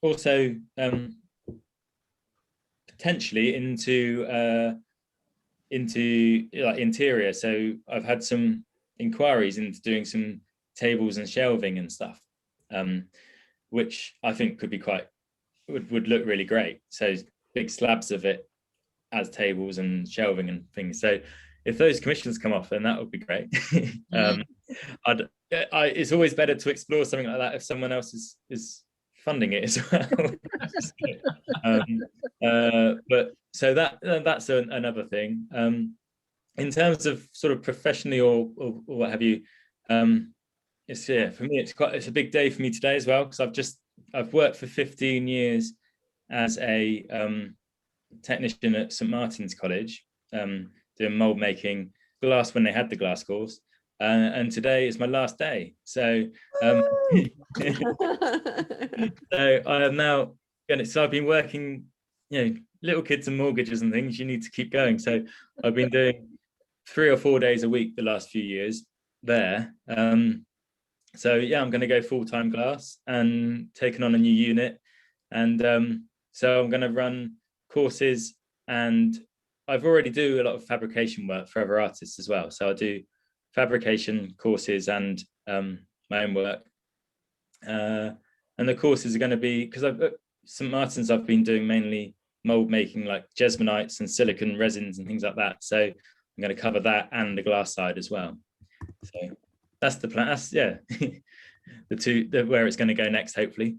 also potentially into like interior. So I've had some inquiries into doing some tables and shelving and stuff, which I think could be quite would look really great. So big slabs of it as tables and shelving and things. So if those commissions come off, then that would be great. It's always better to explore something like that if someone else is funding it as well. But so that's another thing. In terms of sort of professionally or what have you, it's for me it's a big day for me today as well, because I've worked for 15 years as a technician at St Martin's College, doing mold making glass when they had the glass course, and today is my last day. So so I am now so I've been working, little kids and mortgages and things, you need to keep going. So I've been doing 3 or 4 days a week the last few years there. So yeah, I'm going to go full-time glass and taking on a new unit, and so I'm going to run courses, and I've already do a lot of fabrication work for other artists as well. So I do fabrication courses and my own work, and the courses are going to be, because I've St Martin's, I've been doing mainly mold making, like jesmonites and silicon resins and things like that. So I'm going to cover that and the glass side as well. So that's the plan. That's where it's going to go next, hopefully.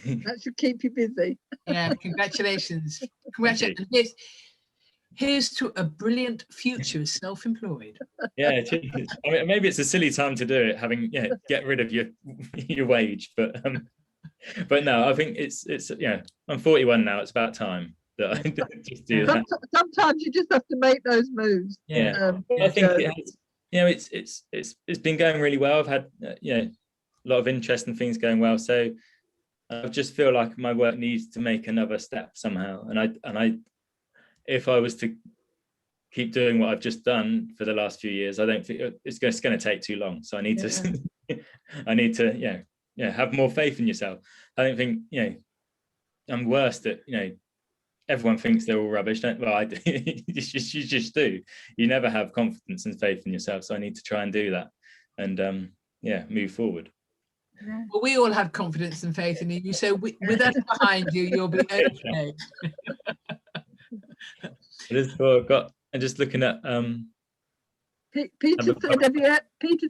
That should keep you busy.
Yeah, congratulations. Congratulations. Here's to a brilliant future as self-employed.
Yeah, I mean, maybe it's a silly time to do it, having get rid of your wage, but no, I think it's I'm 41 now. It's about time that I just do that.
Sometimes you just have to make those moves.
Yeah, I think it has, it's been going really well. I've had a lot of interest in things going well, so I just feel like my work needs to make another step somehow. And I if I was to keep doing what I've just done for the last few years, I don't think it's going to take too long. So I need to I need to have more faith in yourself. I don't think I'm worse at everyone thinks they're all rubbish. Well, I do. you just do. You never have confidence and faith in yourself. So I need to try and do that and move forward.
Well, we all have confidence and faith in you. So with us behind you, you'll be okay.
I'm just looking at
Peter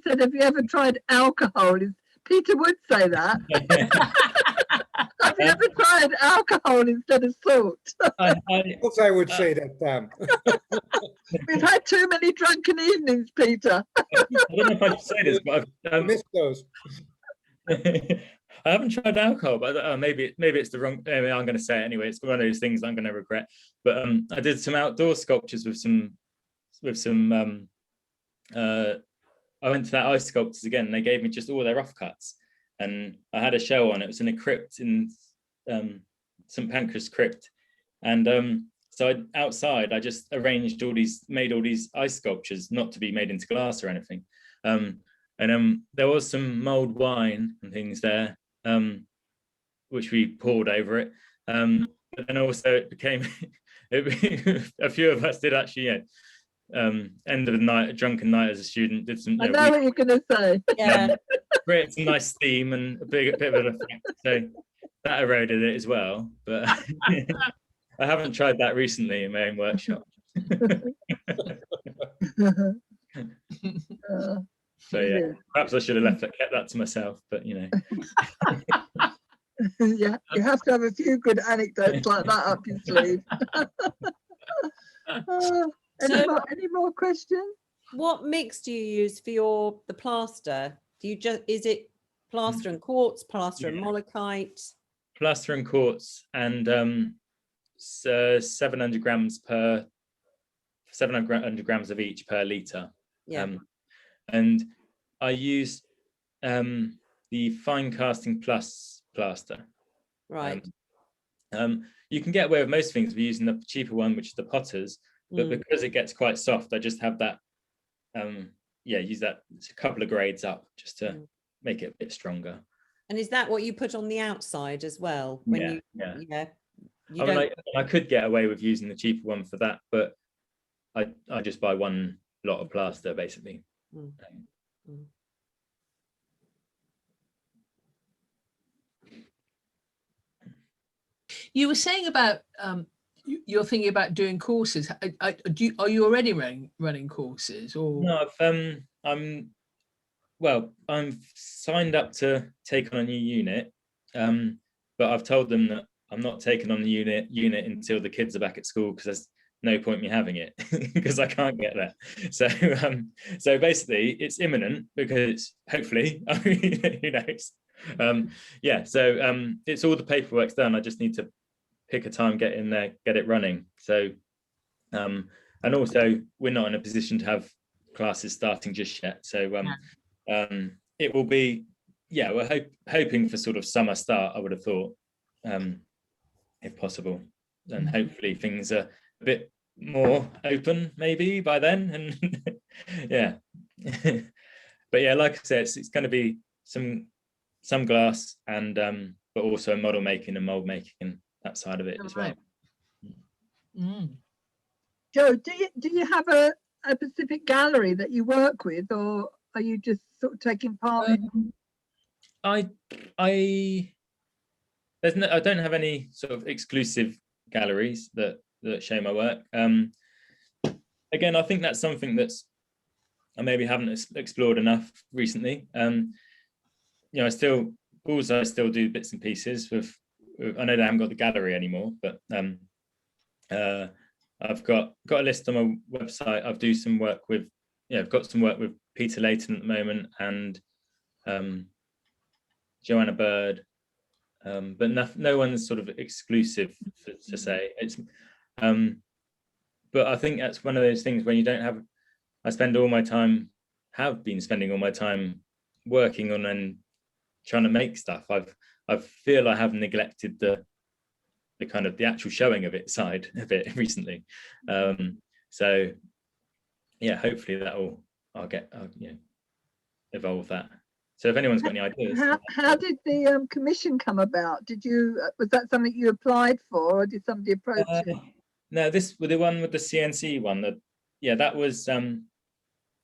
said, have you ever tried alcohol? Peter would say that. Have you ever tried alcohol instead of salt?
Of course I would say that, Pam.
We've had too many drunken evenings, Peter.
I don't know if I should say this, but
I missed those.
I haven't tried alcohol, but maybe it's the wrong. I'm going to say it anyway. It's one of those things I'm going to regret. But I did some outdoor sculptures with some. I went to that ice sculptors again, and they gave me just all their rough cuts, and I had a show on. It was in a crypt in St Pancras Crypt, and so outside I just made all these ice sculptures, not to be made into glass or anything. And there was some mulled wine and things there, which we poured over it. But then also it became, a few of us did actually, end of the night, a drunken night as a student, did some.
I know what you're going to say.
Yeah.
Created some nice steam and a bit of an effect. So that eroded it as well. But I haven't tried that recently in my own workshop. So yeah, perhaps I should have kept that to myself, but
yeah, you have to have a few good anecdotes like that up your sleeve. Any more questions?
What mix do you use for the plaster? Is it plaster and quartz, plaster and malachite?
Plaster and quartz, and 700 grams of each per litre.
Yeah.
And I use the fine casting plus plaster.
Right.
You can get away with most things. We're using the cheaper one, which is the Potters, but because it gets quite soft, I just have that. Use that. It's a couple of grades up just to make it a bit stronger.
And is that what you put on the outside as well? When
I could get away with using the cheaper one for that, but I just buy one lot of plaster basically.
You were saying about you're thinking about doing courses. Are you already running courses, or?
No, I'm signed up to take on a new unit, but I've told them that I'm not taking on the unit until the kids are back at school, because there's no point me having it because I can't get there. So basically it's imminent, because hopefully, I mean, who knows? It's all the paperwork's done. I just need to pick a time, get in there, get it running. So and also we're not in a position to have classes starting just yet. So it will be, we're hoping for sort of summer start, I would have thought, if possible. And hopefully things are a bit more open maybe by then. And yeah. But yeah, like I said, it's going to be some glass and but also model making and mold making and that side of it as well.
Joe, do you have a specific gallery that you work with, or are you just sort of taking part in?
I don't have any sort of exclusive galleries that show my work. Again, I think that's something that's I maybe haven't explored enough recently. I still do bits and pieces with I know they haven't got the gallery anymore, but I've got a list on my website. I've do some work with I've got some work with Peter Layton at the moment and Joanna Bird, but no one's sort of exclusive to say. It's but I think that's one of those things when you don't have. I have been spending all my time working on and trying to make stuff. I feel I have neglected the kind of the actual showing of it side a bit recently. So yeah, hopefully I'll evolve that. So if anyone's got any ideas.
How did the commission come about? Was that something you applied for, or did somebody approach you?
No, the one with the CNC one, that was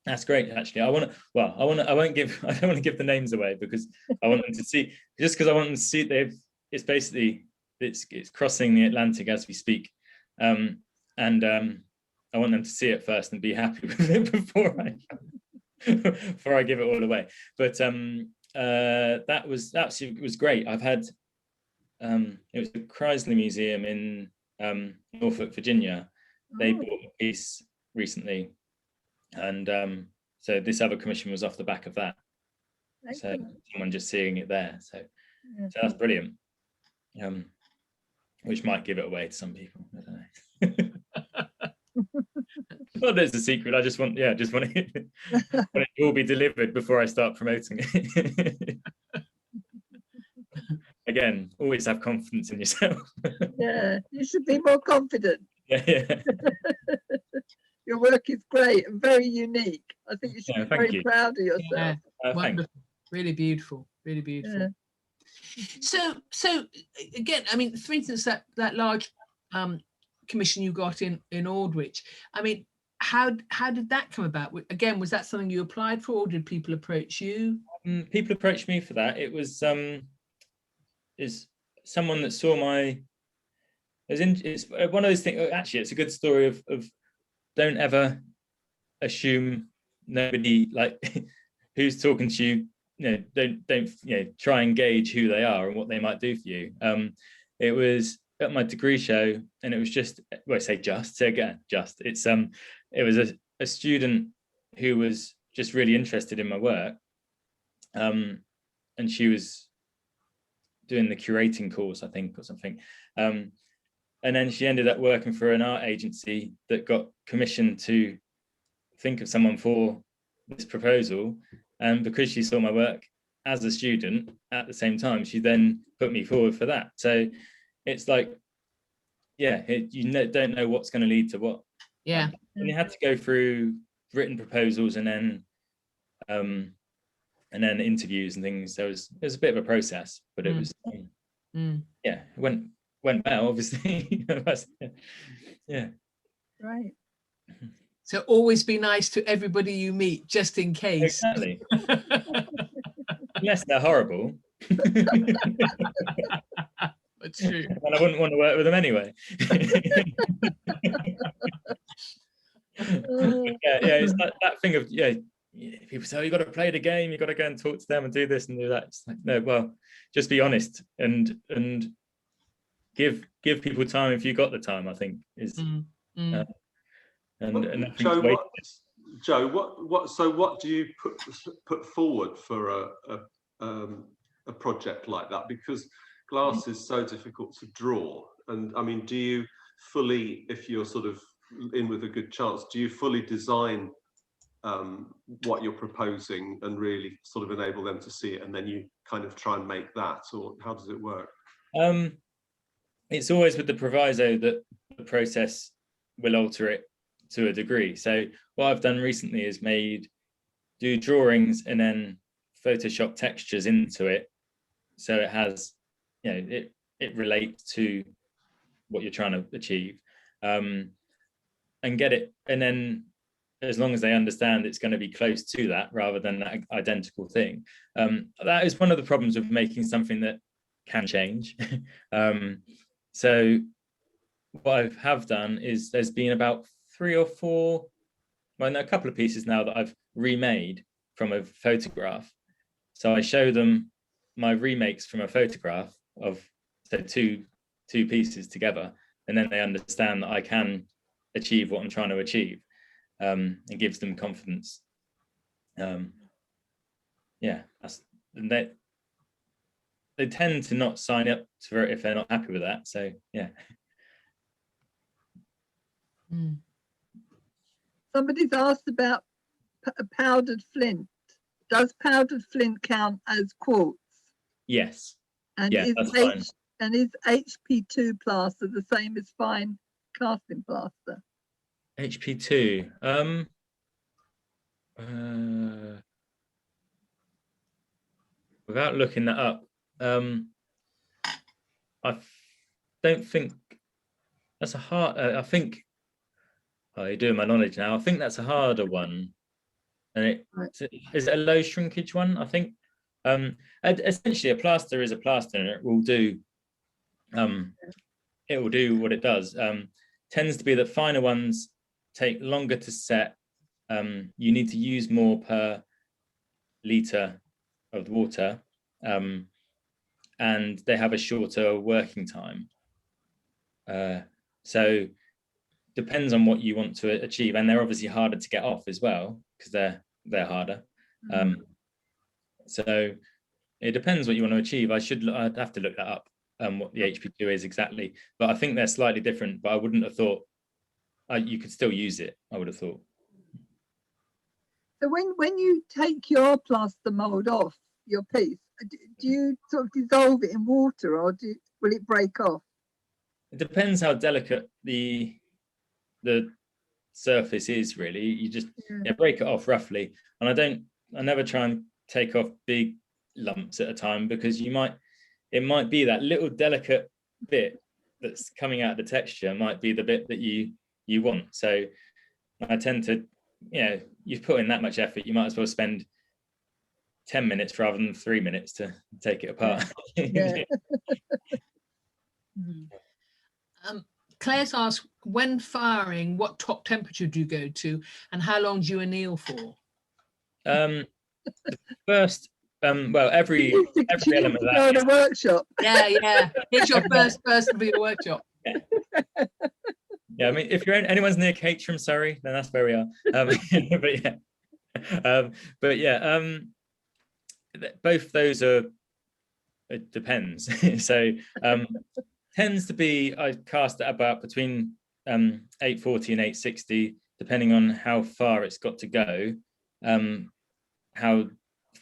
that's great actually. I don't want to give the names away because I want them to see, just because I want them to see it's crossing the Atlantic as we speak. I want them to see it first and be happy with it before I give it all away. But that was great. I've had it was the Chrysler Museum in Norfolk, Virginia. They bought a piece recently, and so this other commission was off the back of that. So someone just seeing it there, so that's brilliant. Which might give it away to some people. I don't know. Well, there's a secret. I just want it to all be delivered before I start promoting it. Again, always have confidence in yourself.
Yeah, you should be more confident.
Yeah.
Your work is great and very unique. I think you should be very proud of yourself.
Wonderful. Really beautiful. Really beautiful. Yeah. So again, I mean, for instance, that large commission you got in Aldwych, I mean, how did that come about? Again, was that something you applied for, or did people approach you?
People approached me for that. It was is someone that saw my. It's one of those things. Actually, it's a good story of don't ever assume nobody like who's talking to you. Don't try and gauge who they are and what they might do for you. It was at my degree show, and it was just, well, I say again, it's it was a student who was just really interested in my work, and she was doing the curating course, I think, or something, and then she ended up working for an art agency that got commissioned to think of someone for this proposal. And because she saw my work as a student at the same time, she then put me forward for that. So it's like, don't know what's going to lead to what.
Yeah.
And you had to go through written proposals and then interviews and things. So it was a bit of a process, but it was, it went well, obviously. Yeah.
Right.
So always be nice to everybody you meet, just in case.
Exactly. Unless they're horrible.
But That's true.
And I wouldn't want to work with them anyway. It's that thing of people say, oh, you got to play the game, you got to go and talk to them and do this and do that. It's like, no, well, just be honest and give people time if you got the time, I think is
Joe, what do you put forward for a project like that? Because glass is so difficult to draw, and I mean, do you fully, if you're sort of in with a good chance, do you fully design what you're proposing and really sort of enable them to see it, and then you kind of try and make that, or how does it work?
It's always with the proviso that the process will alter it to a degree. So what I've done recently is do drawings and then Photoshop textures into it, so it has, it relates to what you're trying to achieve, and get it, and then as long as they understand it's going to be close to that rather than that identical thing. That is one of the problems with making something that can change. So what I have done is there's been about 3 or 4, a couple of pieces now that I've remade from a photograph. So I show them my remakes from a photograph of two pieces together, and then they understand that I can achieve what I'm trying to achieve. It gives them confidence. They tend to not sign up for it if they're not happy with that. So yeah.
Somebody's asked about powdered flint. Does powdered flint count as quartz?
Yes.
And
yeah,
is
that's fine.
And is HP2 plaster the same as fine casting plaster?
HP2. Without looking that up, I don't think that's a hard. I think. Oh, you're doing my knowledge now. I think that's a harder one, and is it a low shrinkage one? I think. Essentially, a plaster is a plaster, and it will do. It will do what it does. Tends to be that finer ones take longer to set. You need to use more per litre of water, and they have a shorter working time. So depends on what you want to achieve, and they're obviously harder to get off as well because they're harder. So it depends what you want to achieve. I'd have to look that up, what the HP2 is exactly, but I think they're slightly different. But I wouldn't have thought you could still use it. I would have thought.
So when you take your plaster mold off your piece, do you sort of dissolve it in water, or will it break off?
It depends how delicate the surface is, really. You just break it off roughly, and I never try and take off big lumps at a time, because it might be that little delicate bit that's coming out of the texture might be the bit that you want. So I tend to, you've put in that much effort, you might as well spend 10 minutes rather than 3 minutes to take it apart.
Claire's asked, when firing, what top temperature do you go to, and how long do you anneal for?
The first, every element of that.
Go in a workshop.
Yeah. It's your first person for your workshop.
Yeah, I mean, if anyone's near Caterham, Surrey, then that's where we are. Both those are. It depends. So tends to be, I cast at about between 840 and 860, depending on how far it's got to go, how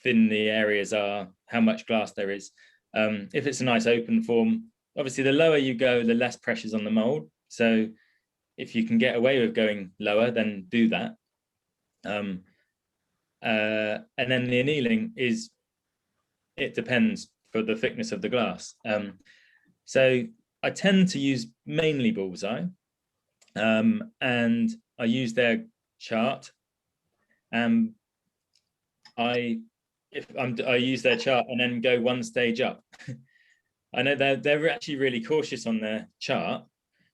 thin the areas are, how much glass there is. If it's a nice open form, obviously the lower you go, the less pressure's on the mold. So if you can get away with going lower, then do that. And then the annealing it depends for the thickness of the glass. So I tend to use mainly Bullseye, and I use their chart. I use their chart and then go one stage up. I know they're actually really cautious on their chart,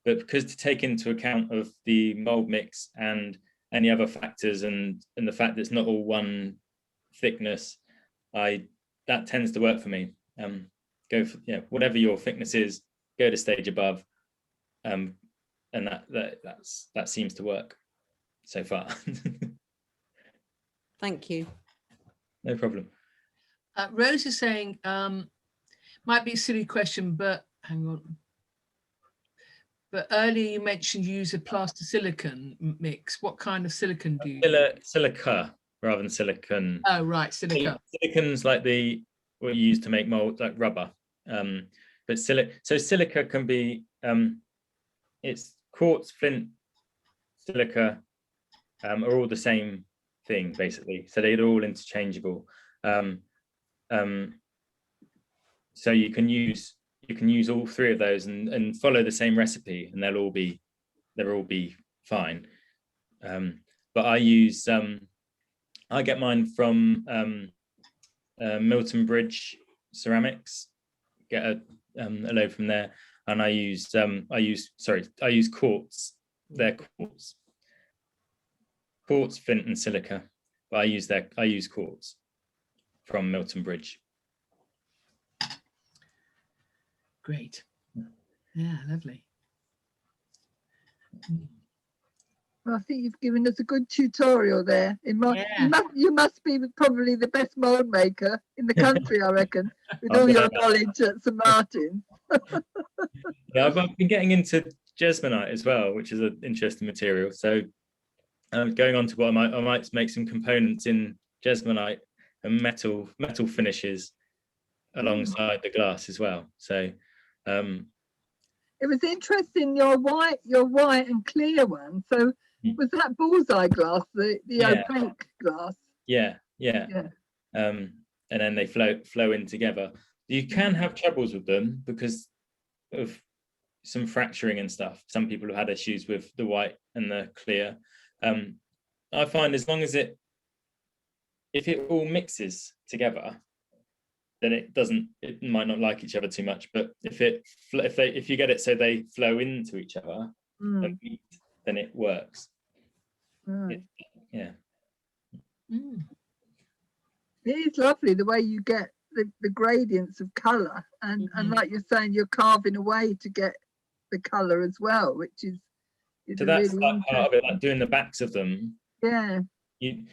but because to take into account of the mold mix and any other factors and the fact that it's not all one thickness, that tends to work for me. Go for whatever your thickness is, go to stage above, and that seems to work so far.
Thank you.
No problem.
Rose is saying, might be a silly question, but hang on. But earlier you mentioned you use a plaster silicon mix. What kind of silicon do you use?
Silica rather than silicon.
Oh, right, silica.
Silicon's like what you use to make mold, like rubber. But silica can be, it's quartz, flint, silica, are all the same thing basically. So they're all interchangeable. So you can use all three of those and follow the same recipe, and they'll all be fine. But I use I get mine from Milton Bridge Ceramics. Get a load from there, and I use quartz. They're quartz, flint, and silica. But I use quartz from Milton Bridge.
Great. Yeah, lovely.
Well, I think you've given us a good tutorial there. You must be probably the best mold maker in the country, I reckon, with all your knowledge at St Martin's.
Yeah, I've been getting into jesmonite as well, which is an interesting material. So going on to what I might make some components in jesmonite and metal finishes alongside the glass as well. So
it was interesting, your white and clear one. So was that bullseye glass, the opaque glass?
Yeah. And then they flow in together. You can have troubles with them because of some fracturing and stuff. Some people have had issues with the white and the clear. I find as long as if it all mixes together, then it might not like each other too much. But if you get it so they flow into each other, then it works. Yeah.
It is lovely the way you get the gradients of colour, and like you're saying, you're carving away to get the colour as well, which is
so that's really part of it, like doing the backs of them.
Yeah.
You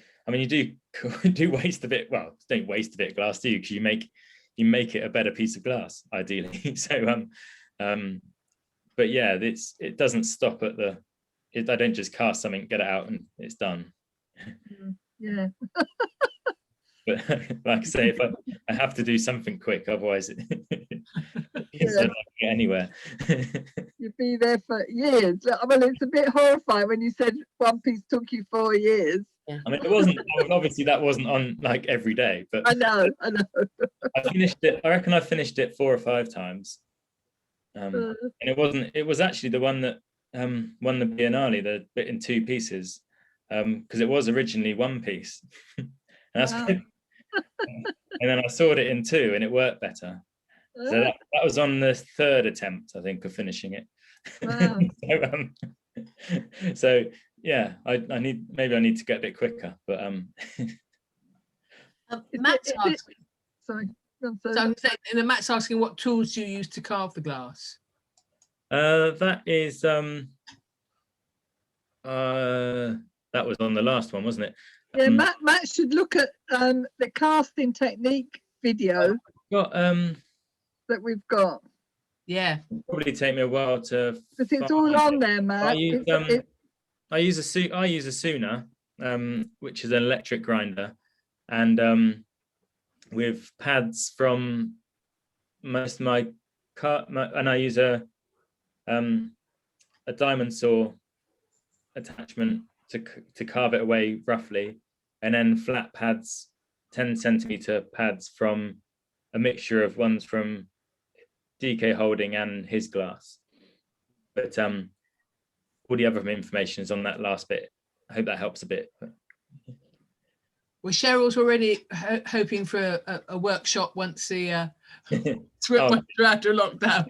do waste a bit. Well, don't waste a bit of glass, do you? Because you make it a better piece of glass, ideally. So but yeah, it doesn't stop at I don't just cast something, get it out, and it's done.
Yeah.
But like I say, if I have to do something quick, otherwise it's not get anywhere.
You'd be there for years. Well, it's a bit horrifying when you said one piece took you 4 years.
Yeah.
I mean, it wasn't obviously that wasn't on like every day, but
I know.
I finished it. I reckon I finished it 4 or 5 times, and it was actually the one that won the Biennale, the bit in 2 pieces, because it was originally 1 piece. And then I sawed it in 2 and it worked better. So that was on the 3rd attempt, I think, of finishing it.
Wow.
So yeah, I need to get a bit quicker, but
Matt's asking.
Sorry.
Matt's asking what tools do you use to carve the glass?
That is that was on the last one, wasn't it?
Yeah, Matt should look at the casting technique video that we've got.
Yeah,
probably take me a while to.
Because it's all on there, Matt.
I use a Suna, which is an electric grinder, and with pads from most of my and I use a diamond saw attachment to carve it away roughly, and then flat pads, 10 centimeter pads from a mixture of ones from DK Holding and his glass. But all the other information is on that last bit. I hope that helps a bit.
Well, Cheryl's already hoping for a workshop once the
Oh.
once we're after lockdown.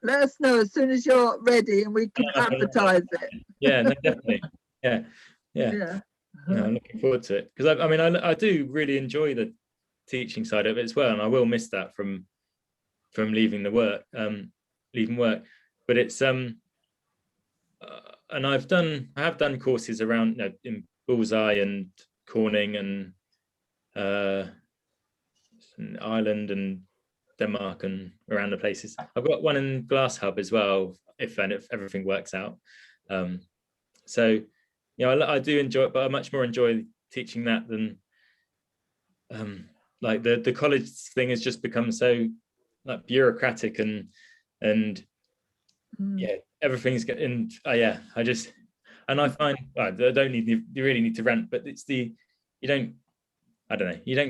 Let us know as soon as you're ready and we can advertise it.
Yeah, no, definitely. Yeah.
Yeah.
No, I'm looking forward to it because I mean I do really enjoy the teaching side of it as well, and I will miss that from leaving work. But it's and I have done courses around in Bullseye and Corning and Ireland and Denmark and around the places. I've got one in Glass Hub as well, if everything works out. So I do enjoy it, but I much more enjoy teaching that than like the college thing has just become so like bureaucratic and yeah, everything's getting I find I don't need you really need to rant, but it's you don't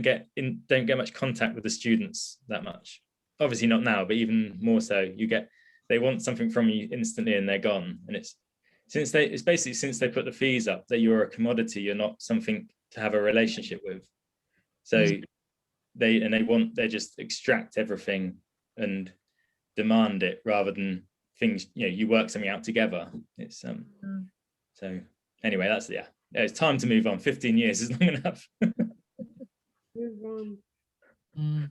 get much contact with the students that much. Obviously not now, but even more so, they want something from you instantly and they're gone. And it's basically since they put the fees up that you're a commodity, you're not something to have a relationship with. So they just extract everything and demand it rather than things, you work something out together. It's so anyway, that's it's time to move on. 15 years is long enough.
Move on.